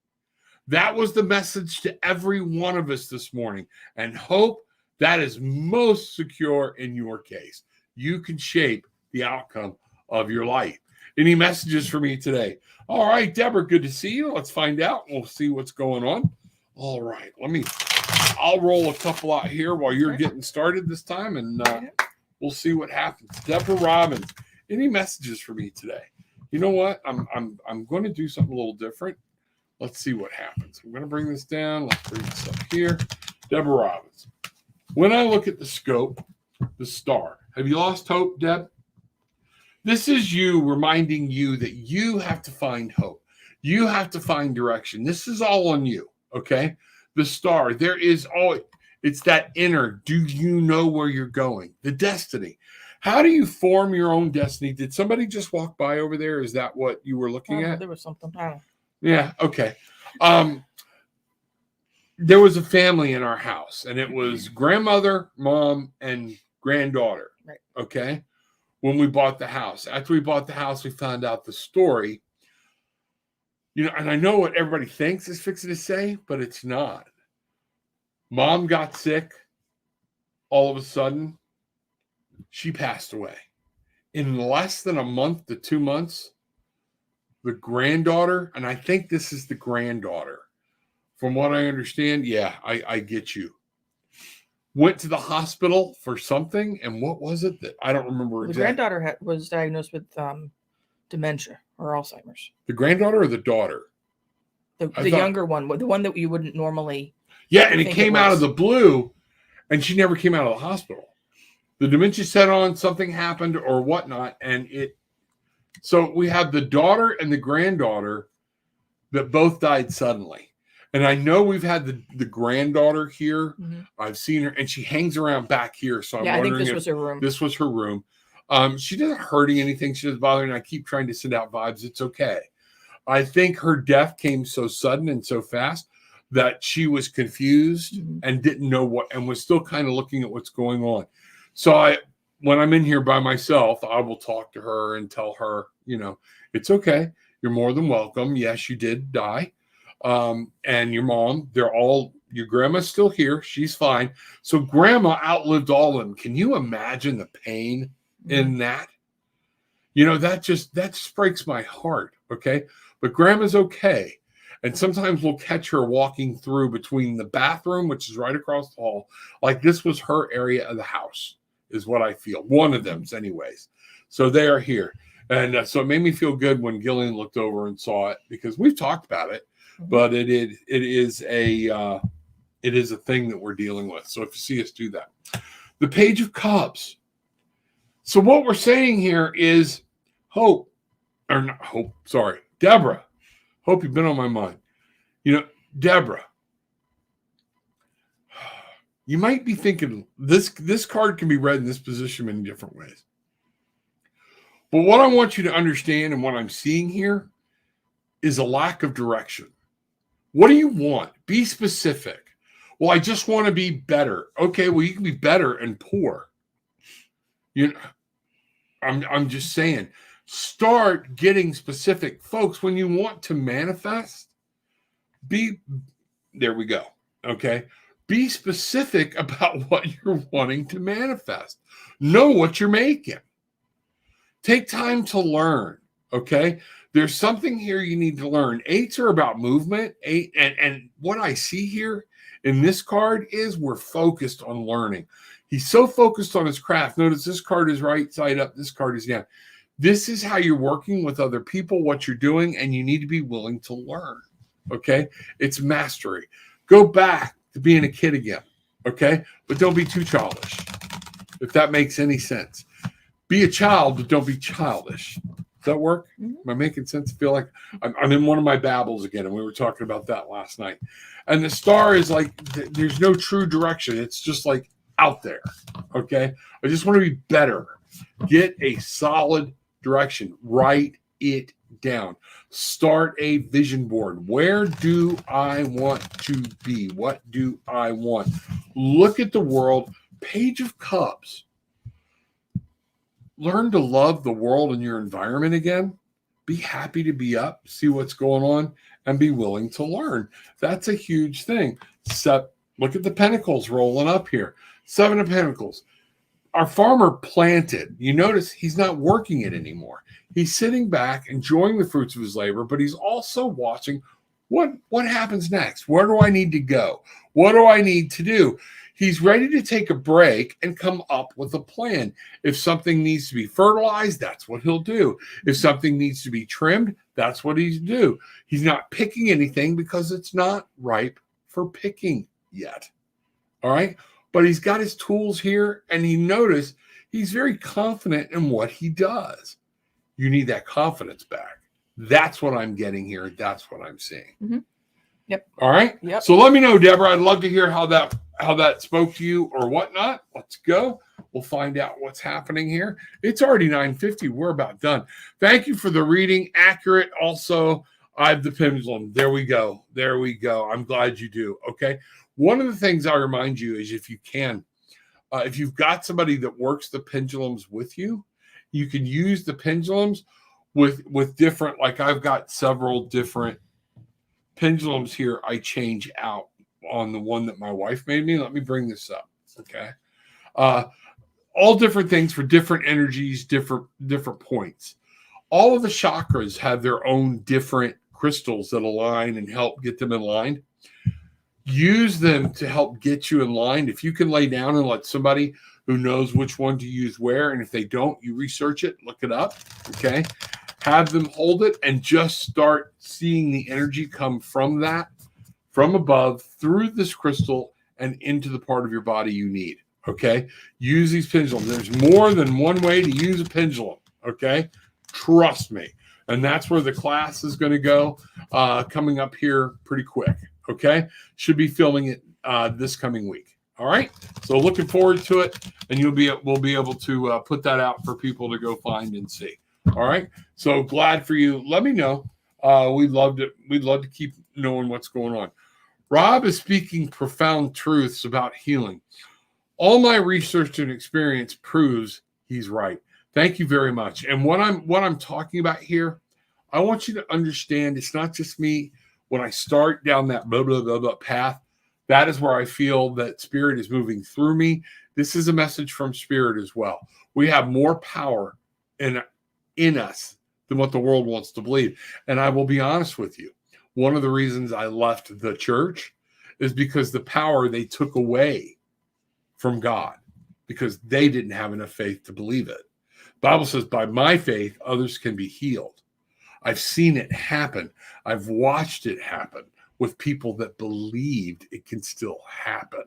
That was the message to every one of us this morning. And hope that is most secure in your case. You can shape the outcome of your life. Any messages for me today? All right, Deborah, good to see you. Let's find out. We'll see what's going on. All right, I'll roll a couple out here while you're getting started this time, and we'll see what happens. Deborah Robbins, any messages for me today? You know what? I'm going to do something a little different. Let's see what happens. I'm going to bring this down. Let's bring this up here. Deborah Robbins. When I look at the scope, the star. Have you lost hope, Deb? This is you reminding you that you have to find hope. You have to find direction. This is all on you, okay? The star, it's that inner, do you know where you're going? The destiny. How do you form your own destiny? Did somebody just walk by over there? Is that what you were looking at? There was something. I don't know. Yeah, okay. there was a family in our house, and it was grandmother, mom, and granddaughter. Right. Okay. When we bought the house. After we bought the house, we found out the story. And I know what everybody thinks is fixing to say, but it's not. Mom got sick. All of a sudden, she passed away. In less than a month to 2 months, the granddaughter, and I think this is the granddaughter, from what I understand, yeah, I get you, went to the hospital for something, and what was it that I don't remember The exactly. granddaughter was diagnosed with dementia or Alzheimer's. The granddaughter or the daughter? The younger one, the one that you wouldn't normally. Yeah, and it came out of the blue, and she never came out of the hospital. The dementia set on, something happened or whatnot, and so we have the daughter and the granddaughter that both died suddenly. And I know we've had the granddaughter here. Mm-hmm. I've seen her, and she hangs around back here. So I'm wondering I think this was her room. This was her room. She doesn't hurting anything. She doesn't bother, and I keep trying to send out vibes. It's okay. I think her death came so sudden and so fast that she was confused and didn't know what, and was still kind of looking at what's going on. So when I'm in here by myself, I will talk to her and tell her, it's okay. You're more than welcome. Yes, you did die. And your mom, your grandma's still here. She's fine. So grandma outlived all of them. Can you imagine the pain in that? That just breaks my heart. Okay. But grandma's okay. And sometimes we'll catch her walking through between the bathroom, which is right across the hall. Like this was her area of the house, is what I feel. One of them's anyways. So they are here. And so it made me feel good when Gillian looked over and saw it, because we've talked about it, but it is a thing that we're dealing with. So if you see us do that, the Page of Cups. So what we're saying here is Deborah. Hope you've been on my mind. Deborah, you might be thinking this card can be read in this position in different ways. But what I want you to understand, and what I'm seeing here, is a lack of direction. What do you want? Be specific. Well, I just want to be better. Okay, well, you can be better and poor. I'm just saying, start getting specific. Folks, when you want to manifest, there we go. Okay. Be specific about what you're wanting to manifest. Know what you're making. Take time to learn. Okay. There's something here you need to learn. 8s are about movement. And what I see here in this card is we're focused on learning. He's so focused on his craft. Notice this card is right side up. This card is down. This is how you're working with other people, what you're doing, and you need to be willing to learn. Okay. It's mastery. Go back to being a kid again. Okay. But don't be too childish, if that makes any sense. Be a child, but don't be childish. Does that work? Am I making sense? I feel like I'm in one of my babbles again, and we were talking about that last night. And the star is like, there's no true direction. It's just like out there. Okay. I just want to be better. Get a solid direction. Write it down. Start a vision board. Where do I want to be? What do I want? Look at the world. Page of Cups. Learn to love the world and your environment again. Be happy to be up, see what's going on, and be willing to learn. That's a huge thing. Look at the Pentacles rolling up here. 7 of Pentacles. Our farmer planted. You notice he's not working it anymore. He's sitting back, enjoying the fruits of his labor, but he's also watching what happens next. Where do I need to go? What do I need to do? He's ready to take a break and come up with a plan. If something needs to be fertilized, that's what he'll do. If something needs to be trimmed, that's what he's do. He's not picking anything because it's not ripe for picking yet. All right? But he's got his tools here, and he noticed he's very confident in what he does. You need that confidence back. That's what I'm getting here. That's what I'm seeing. Mm-hmm. Yep. All right. Yep. So let me know, Deborah. I'd love to hear how that spoke to you or whatnot. Let's go. We'll find out what's happening here. It's already 9:50. We're about done. Thank you for the reading. Accurate. Also, I have the pendulum. There we go. There we go. I'm glad you do. Okay. One of the things I remind you is if you can, if you've got somebody that works the pendulums with you, you can use the pendulums with different, like I've got several different pendulums here I change out on the one that my wife made me. Let me bring this up. Okay. All different things for different energies, different points. All of the chakras have their own different crystals that align and help get them in line. Use them to help get you in line. If you can lay down and let somebody who knows which one to use where, and if they don't, you research it, look it up, okay? Have them hold it and just start seeing the energy come from that, from above, through this crystal and into the part of your body you need, okay? Use these pendulums. There's more than one way to use a pendulum, okay? Trust me. And that's where the class is going to go coming up here pretty quick, okay? Should be filming it this coming week. All right, so looking forward to it, and we'll be able to put that out for people to go find and see. All right, so glad for you. Let me know. We'd love to keep knowing what's going on. Rob is speaking profound truths about healing. All my research and experience proves he's right. Thank you very much. And what I'm talking about here, I want you to understand it's not just me. When I start down that blah blah blah blah path, that is where I feel that Spirit is moving through me. This is a message from Spirit as well. We have more power in us than what the world wants to believe. And I will be honest with you. One of the reasons I left the church is because the power they took away from God, because they didn't have enough faith to believe it. The Bible says, by my faith, others can be healed. I've seen it happen. I've watched it happen with people that believed it can still happen.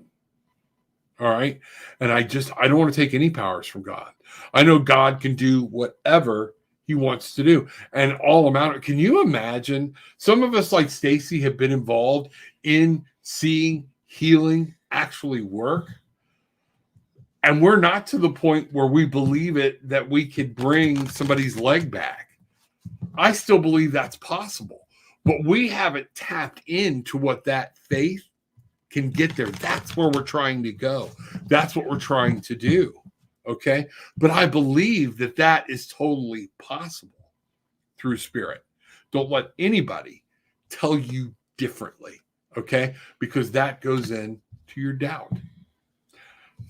All right. And I don't want to take any powers from God. I know God can do whatever he wants to do. And all amount of, can you imagine? Some of us like Stacy have been involved in seeing healing actually work. And we're not to the point where we believe it, that we could bring somebody's leg back. I still believe that's possible. But we haven't tapped into what that faith can get there. That's where we're trying to go. That's what we're trying to do. Okay. But I believe that is totally possible through Spirit. Don't let anybody tell you differently. Okay. Because that goes into your doubt.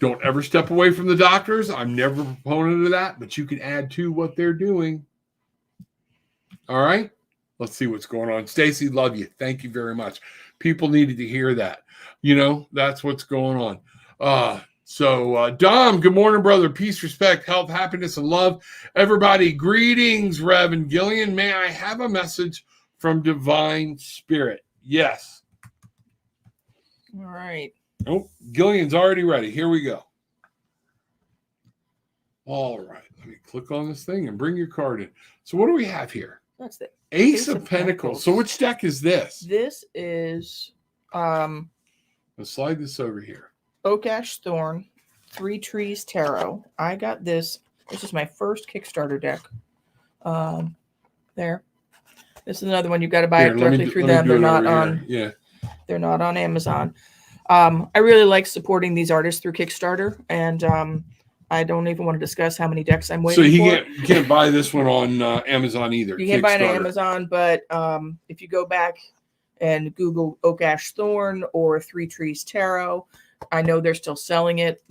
Don't ever step away from the doctors. I'm never a proponent of that, but you can add to what they're doing. All right. Let's see what's going on. Stacy, love you. Thank you very much. People needed to hear that. That's what's going on. So Dom, good morning, brother. Peace, respect, health, happiness, and love. Everybody, greetings, Rev and Gillian. May I have a message from Divine Spirit? Yes. All right. Oh, Gillian's already ready. Here we go. All right. Let me click on this thing and bring your card in. So what do we have here? That's the Ace of Pentacles. So which deck is this? This is Let's slide this over here. Oak Ash Thorn, Three Trees Tarot. I got this. This is my first Kickstarter deck. There. This is another one. You've got to buy it directly through them. They're not on. Yeah. They're not on Amazon. I really like supporting these artists through Kickstarter, and I don't even want to discuss how many decks I'm waiting for. So you can't buy this one on Amazon either. You can't buy it on Amazon, but if you go back and Google Oak Ash Thorn or Three Trees Tarot, I know they're still selling it.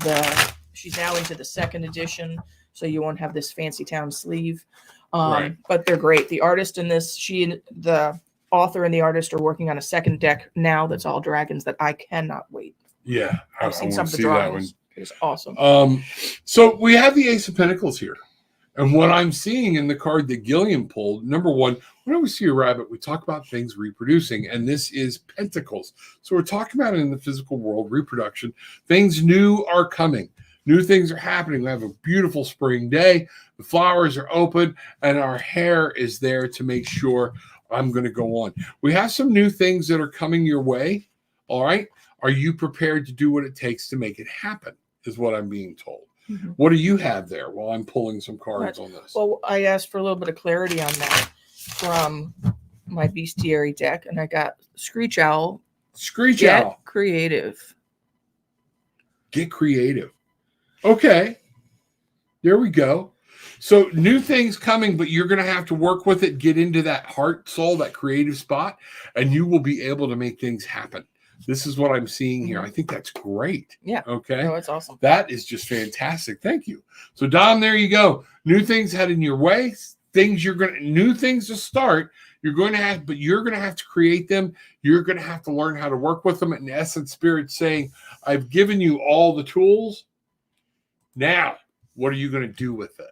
She's now into the second edition, so you won't have this fancy town sleeve. Right. But they're great. The artist in this, the author and the artist are working on a second deck now that's all dragons that I cannot wait. Yeah, I've seen some of the drawings. It's awesome. So we have the Ace of Pentacles here. And what I'm seeing in the card that Gillian pulled, number one, whenever we see a rabbit, we talk about things reproducing, and this is Pentacles. So we're talking about it in the physical world, reproduction. Things new are coming. New things are happening. We have a beautiful spring day. The flowers are open, and our hair is there to make sure I'm going to go on. We have some new things that are coming your way. All right. Are you prepared to do what it takes to make it happen, is what I'm being told. Mm-hmm. What do you have there while I'm pulling some cards on this? Well, I asked for a little bit of clarity on that from my bestiary deck, and I got Screech Owl. Screech Get Owl. creative. Get creative. Okay. There we go. So new things coming, but you're going to have to work with it, get into that heart, soul, that creative spot, and you will be able to make things happen. This is what I'm seeing here. I think that's great. Yeah. Okay. No, it's awesome. That is just fantastic. Thank you. So Dom, there you go. New things heading your way. New things to start. You're going to have to create them. You're going to have to learn how to work with them. In essence, Spirit's saying, I've given you all the tools. Now, what are you going to do with it?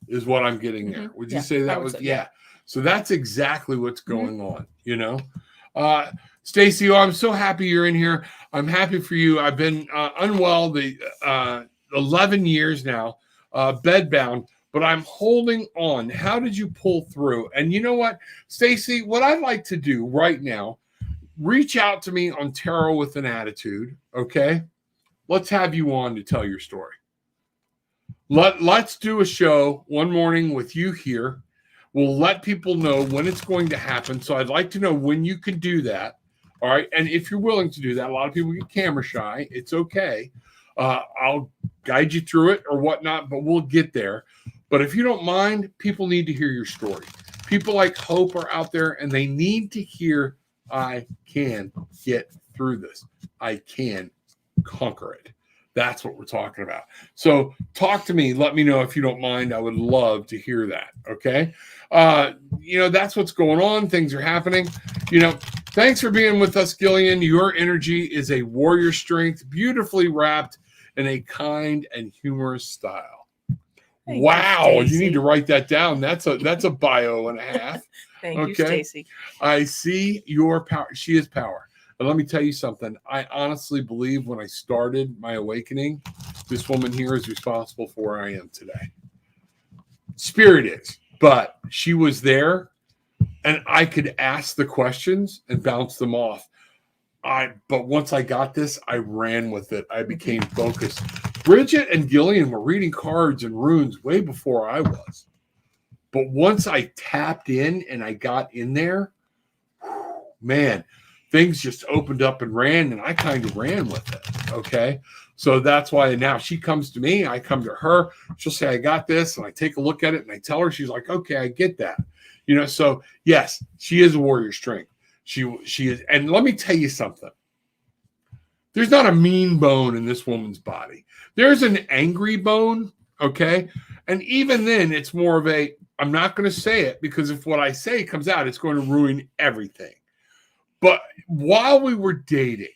Is what I'm getting there. Would you say that was? Yeah. So that's exactly what's going on, you know? Stacy, I'm so happy you're in here. I'm happy for you. I've been unwell the 11 years now, bedbound, but I'm holding on. How did you pull through? And you know what, Stacy, what I'd like to do right now, reach out to me on Tarot with an Attitude, okay? Let's have you on to tell your story. Let's do a show one morning with you here. We'll let people know when it's going to happen. So I'd like to know when you can do that. All right. And if you're willing to do that, a lot of people get camera shy. It's okay. I'll guide you through it or whatnot, but we'll get there. But if you don't mind, people need to hear your story. People like Hope are out there and they need to hear, I can get through this. I can conquer it. That's what we're talking about. So talk to me. Let me know if you don't mind. I would love to hear that. Okay. That's what's going on. Things are happening. Thanks for being with us, Gillian. Your energy is a warrior strength, beautifully wrapped in a kind and humorous style. Wow. You need to write that down. That's a bio and a half. Thank you, Stacy. I see your power. She is power. And let me tell you something. I honestly believe when I started my awakening, this woman here is responsible for where I am today. Spirit is, but she was there and I could ask the questions and bounce them off. But once I got this, I ran with it. I became focused. Bridget and Gillian were reading cards and runes way before I was. But once I tapped in and I got in there, man, things just opened up and ran, and I kind of ran with it, okay? So that's why now she comes to me, I come to her, she'll say, I got this, and I take a look at it, and I tell her, she's like, okay, I get that. So yes, she is a warrior strength. She is, and let me tell you something. There's not a mean bone in this woman's body. There's an angry bone, okay? And even then, it's more of I'm not going to say it, because if what I say comes out, it's going to ruin everything. But while we were dating,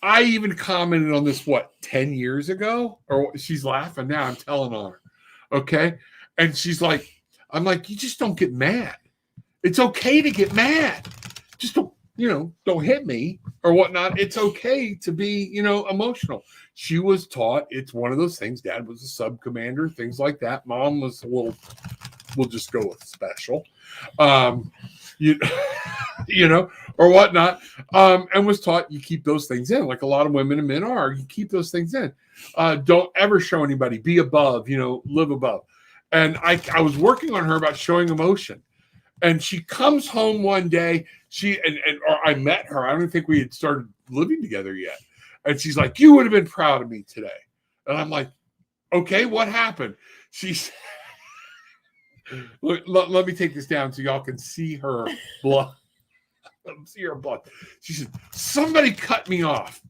I even commented on this, 10 years ago? Or she's laughing now. I'm telling on her. Okay. And she's like, I'm like, you just don't get mad. It's okay to get mad. Just don't hit me or whatnot. It's okay to be, emotional. She was taught it's one of those things. Dad was a sub commander, things like that. Mom was we'll just go with special. Or whatnot, and was taught you keep those things in, like a lot of women and men are. You keep those things in. Don't ever show anybody. Be above, live above. And I was working on her about showing emotion. And she comes home one day, or I met her. I don't think we had started living together yet. And she's like, you would have been proud of me today. And I'm like, okay, what happened? She's let me take this down so y'all can see her blood. See her blood. She said, somebody cut me off.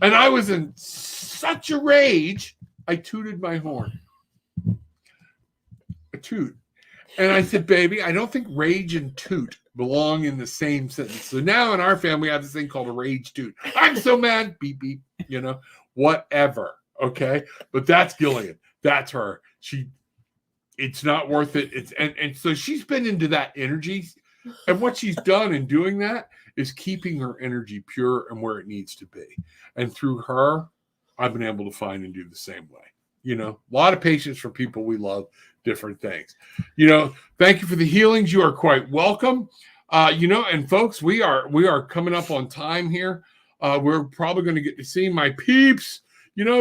And I was in such a rage, I tooted my horn. A toot. And I said, baby, I don't think rage and toot belong in the same sentence. So now in our family, we have this thing called a rage toot. I'm so mad. Beep, beep. Whatever. Okay. But that's Gillian. That's her. It's not worth it. And so she's been into that energy. And what she's done in doing that is keeping her energy pure and where it needs to be. And through her, I've been able to find and do the same way. A lot of patience for people we love, different things. Thank you for the healings. You are quite welcome. And folks, we are coming up on time here. We're probably going to get to see my peeps.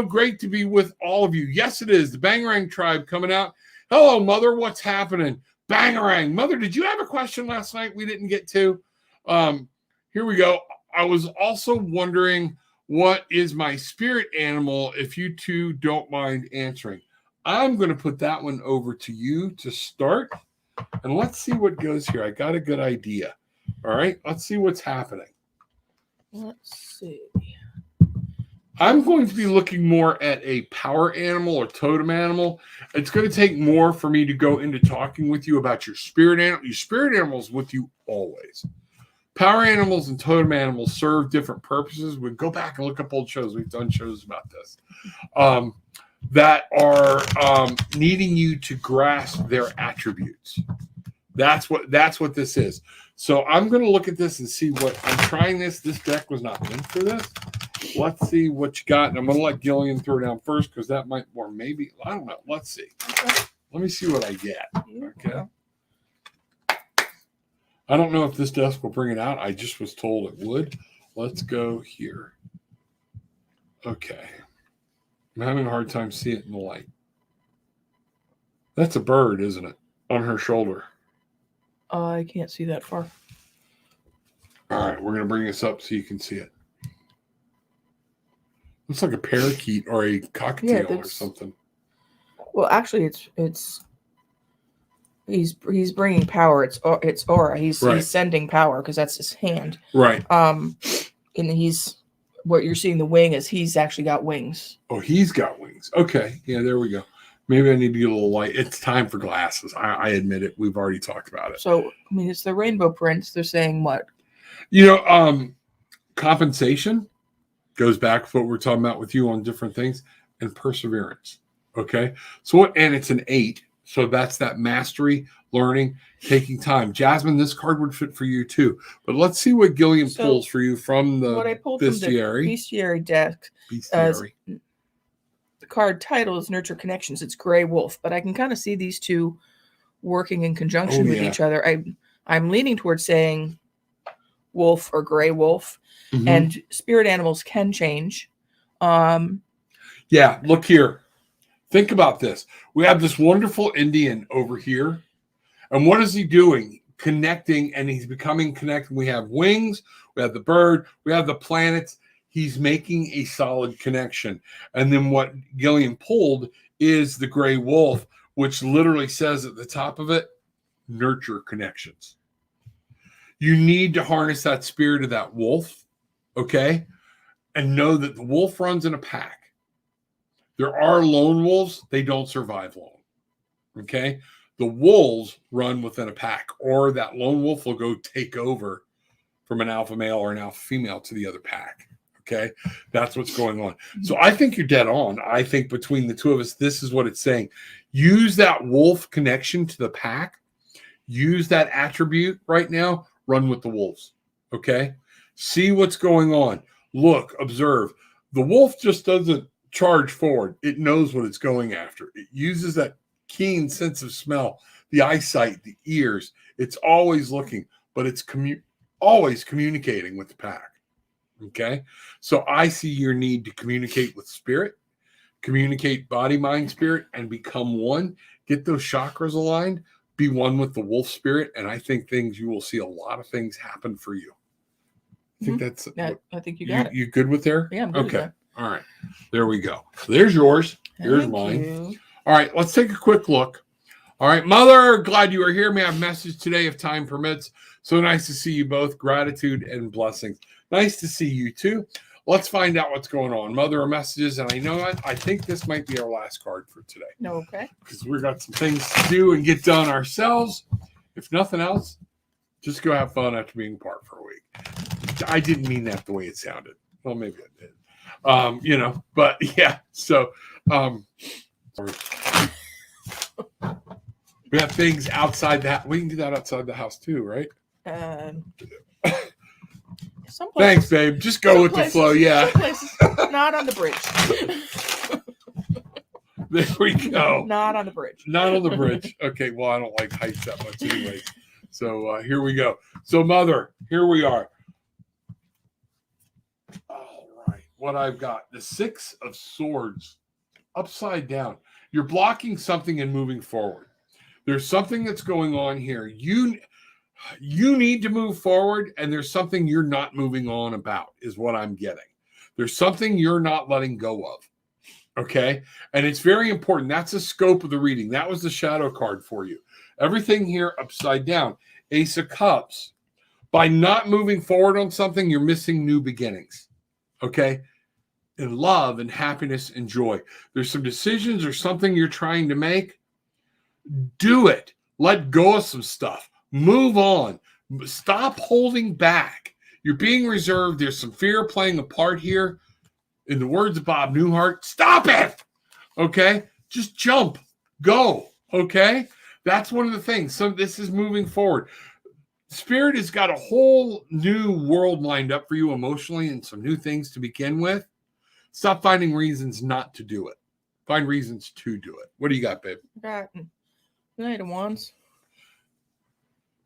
Great to be with all of you. Yes, it is. The Bangarang tribe coming out. Hello, mother. What's happening? Bangarang. Mother, did you have a question last night we didn't get to? Here we go. I was also wondering, what is my spirit animal, if you two don't mind answering? I'm going to put that one over to you to start. And let's see what goes here. I got a good idea. All right. Let's see what's happening. Let's see. I'm going to be looking more at a power animal or totem animal. It's going to take more for me to go into talking with you about your spirit animal. Your spirit animal is with you always. Power animals and totem animals serve different purposes. We go back and look up old shows. We've done shows about this. That are needing you to grasp their attributes. That's what this is. So I'm going to look at this and see what I'm trying this. This deck was not meant for this. Let's see what you got. And I'm going to let Gillian throw down first because that might, or maybe, I don't know. Let's see. Okay. Let me see what I get. Okay. I don't know if this desk will bring it out. I just was told it would. Let's go here. Okay. I'm having a hard time seeing it in the light. That's a bird, isn't it? On her shoulder. I can't see that far. All right, we're going to bring this up so you can see it. Looks like a parakeet or a cockatiel or something. Well, actually, he's bringing power. It's aura. He's sending power because that's his hand. Right. And he's what you're seeing. The wing is he's actually got wings. Oh, he's got wings. Okay. Yeah, there we go. Maybe I need to get a little light. It's time for glasses. I admit it. We've already talked about it. So, I mean, it's the rainbow prince. They're saying what? Compensation goes back to what we're talking about with you on different things, and perseverance. Okay. So and it's an 8. So that's that mastery, learning, taking time. Jasmine, this card would fit for you too. But let's see what Gillian pulls for you from the what I pulled bestiary. From the bestiary deck. Bestiary. The card title is Nurture Connections. It's Gray Wolf, but I can kind of see these two working in conjunction with each other. I'm leaning towards saying wolf or gray wolf, and spirit animals can change. Yeah, look here. Think about this. We have this wonderful Indian over here. And what is he doing? Connecting, and he's becoming connected. We have wings, we have the bird, we have the planets. He's making a solid connection. And then what Gillian pulled is the gray wolf, which literally says at the top of it, nurture connections. You need to harness that spirit of that wolf, okay? And know that the wolf runs in a pack. There are lone wolves. They don't survive long, okay? The wolves run within a pack, or that lone wolf will go take over from an alpha male or an alpha female to the other pack, okay? That's what's going on. So I think you're dead on. I think between the two of us, this is what it's saying. Use that wolf connection to the pack. Use that attribute right now. Run with the wolves, okay? See what's going on. Look, observe. The wolf just doesn't charge forward. It knows what it's going after. It uses that keen sense of smell, the eyesight, the ears. It's always looking, but it's always communicating with the pack. Okay? So I see your need to communicate with spirit, communicate body, mind, spirit, and become one. Get those chakras aligned. Be one with the wolf spirit. And I think you will see a lot of things happen for you. I think that's... I think you got it. You good with there? Yeah, I'm good with that. All right. There we go. So there's yours. Here's mine. You. All right. Let's take a quick look. All right. Mother, glad you are here. May I have a message today if time permits. So nice to see you both. Gratitude and blessings. Nice to see you too. Let's find out what's going on. Mother, messages. And I know I think this might be our last card for today. No, okay. Because we've got some things to do and get done ourselves. If nothing else, just go have fun after being apart for a week. I didn't mean that the way it sounded. Well, maybe I did. But yeah, so we have things outside that. We can do that outside the house too, right? Thanks, babe. Just go with the flow. Yeah. Not on the bridge. There we go. Not on the bridge. Not on the bridge. Okay. Well, I don't like heights that much anyway. So here we go. So mother, here we are. What I've got, the 6 of Swords upside down. You're blocking something and moving forward. There's something that's going on here. You need to move forward, and there's something you're not moving on about, is what I'm getting. There's something you're not letting go of. Okay? And it's very important. That's the scope of the reading. That was the shadow card for you. Everything here upside down. Ace of Cups. By not moving forward on something, you're missing new beginnings. Okay? In love and happiness and joy. There's some decisions or something you're trying to make. Do it. Let go of some stuff. Move on. Stop holding back. You're being reserved. There's some fear playing a part here. In the words of Bob Newhart, stop it. Okay? Just jump. Go. Okay? That's one of the things. So this is moving forward. Spirit has got a whole new world lined up for you emotionally and some new things to begin with. Stop finding reasons not to do it. Find reasons to do it. What do you got, babe? Got Knight of Wands.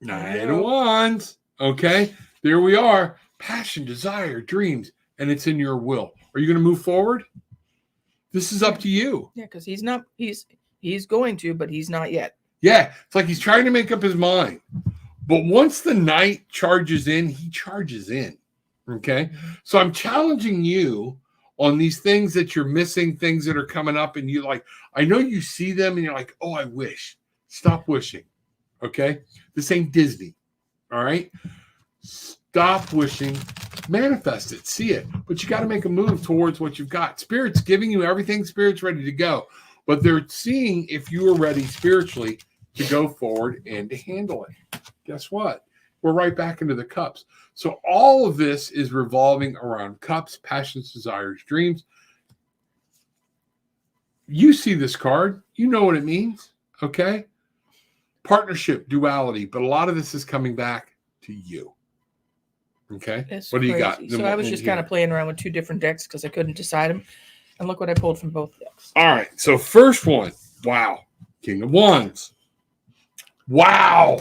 Knight of Wands. Okay, there we are. Passion, desire, dreams, and it's in your will. Are you going to move forward? This is up to you. Yeah, because he's not. He's going to, but he's not yet. Yeah, it's like he's trying to make up his mind. But once the Knight charges in, he charges in. Okay, so I'm challenging you on these things that you're missing, things that are coming up, and you like. I know you see them, and you're like, "Oh, I wish." Stop wishing. Okay? This ain't Disney. All right? Stop wishing. Manifest it. See it. But you got to make a move towards what you've got. Spirit's giving you everything. Spirit's ready to go. But they're seeing if you are ready spiritually to go forward and to handle it. Guess what? We're right back into the cups. So all of this is revolving around cups, passions, desires, dreams. You see this card. You know what it means. Okay? Partnership, duality, but a lot of this is coming back to you. Okay? It's what do you crazy. got? So I was just kind of playing around with two different decks because I couldn't decide them. And look what I pulled from both decks. All right. So first one. Wow. King of Wands. Wow.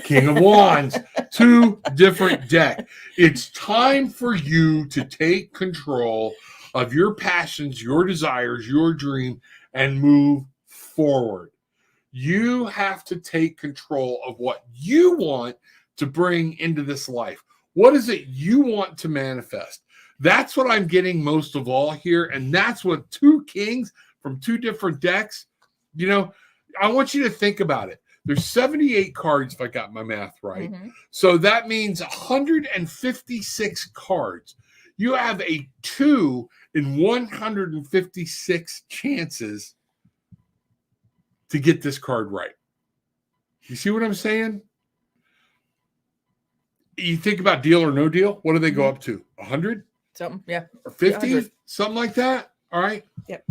King of Wands. Two different decks. It's time for you to take control of your passions, your desires, your dream, and move forward. You have to take control of what you want to bring into this life. What is it you want to manifest? That's what I'm getting most of all here. And that's what two kings from two different decks, I want you to think about it. There's 78 cards, if I got my math right. Mm-hmm. So that means 156 cards. You have a 2 in 156 chances to get this card right. You see what I'm saying? You think about deal or no deal. What do they go up to? 100? Something, yeah. Or 50? Something like that? All right? Yep.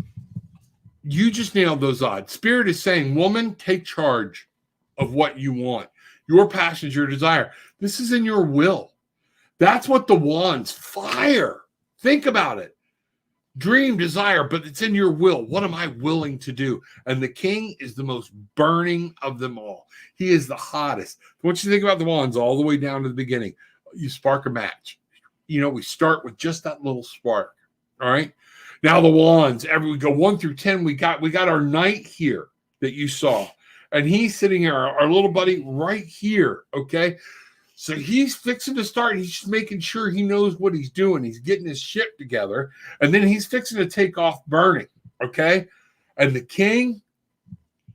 You just nailed those odds. Spirit is saying, woman, take charge of what you want. Your passions, your desire. This is in your will. That's what the wands, fire. Think about it. Dream, desire, but it's in your will. What am I willing to do? And the king is the most burning of them all. He is the hottest. Once you think about the wands all the way down to the beginning, you spark a match. We start with just that little spark. All right. Now the wands, we go 1 through 10. We got our knight here that you saw. And he's sitting here, our little buddy right here. Okay. So he's fixing to start. He's just making sure he knows what he's doing. He's getting his shit together. And then he's fixing to take off burning. Okay. And the king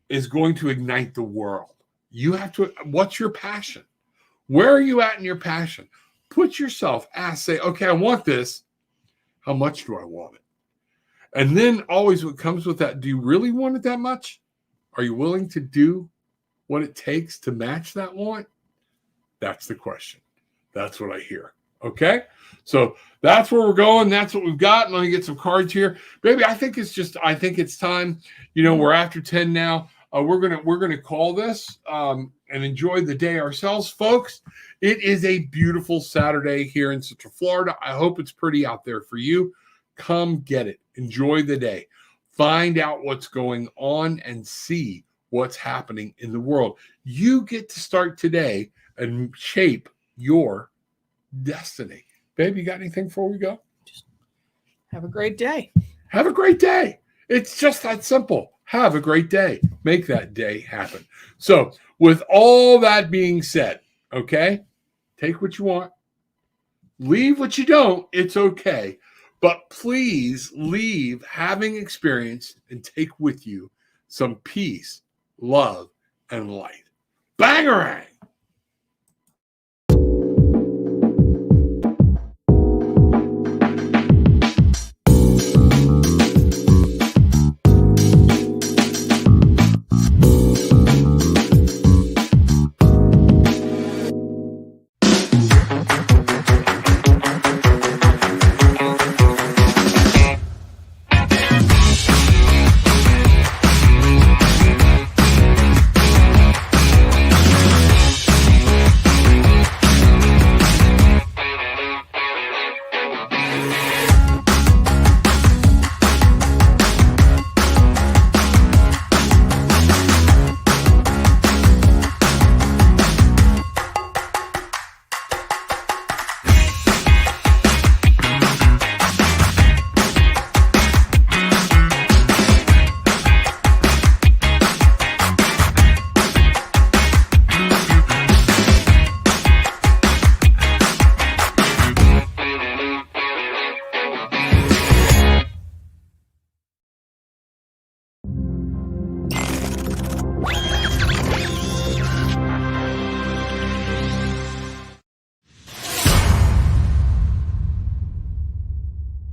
is going to ignite the world. You have to, what's your passion? Where are you at in your passion? Put yourself, say, okay, I want this. How much do I want it? And then always what comes with that, do you really want it that much? Are you willing to do what it takes to match that want? That's the question. That's what I hear. Okay. So that's where we're going. That's what we've got. Let me get some cards here. Baby, I think it's time. We're after 10 now. We're gonna call this and enjoy the day ourselves, folks. It is a beautiful Saturday here in Central Florida. I hope it's pretty out there for you. Come get it. Enjoy the day. Find out what's going on and see what's happening in the world. You get to start today and shape your destiny. Babe, you got anything before we go? Just have a great day. Have a great day. It's just that simple. have a great day. Make that day happen. So, with all that being said, okay, take what you want, leave what you don't. It's okay. But please leave having experienced and take with you some peace, love, and light. Bangarang!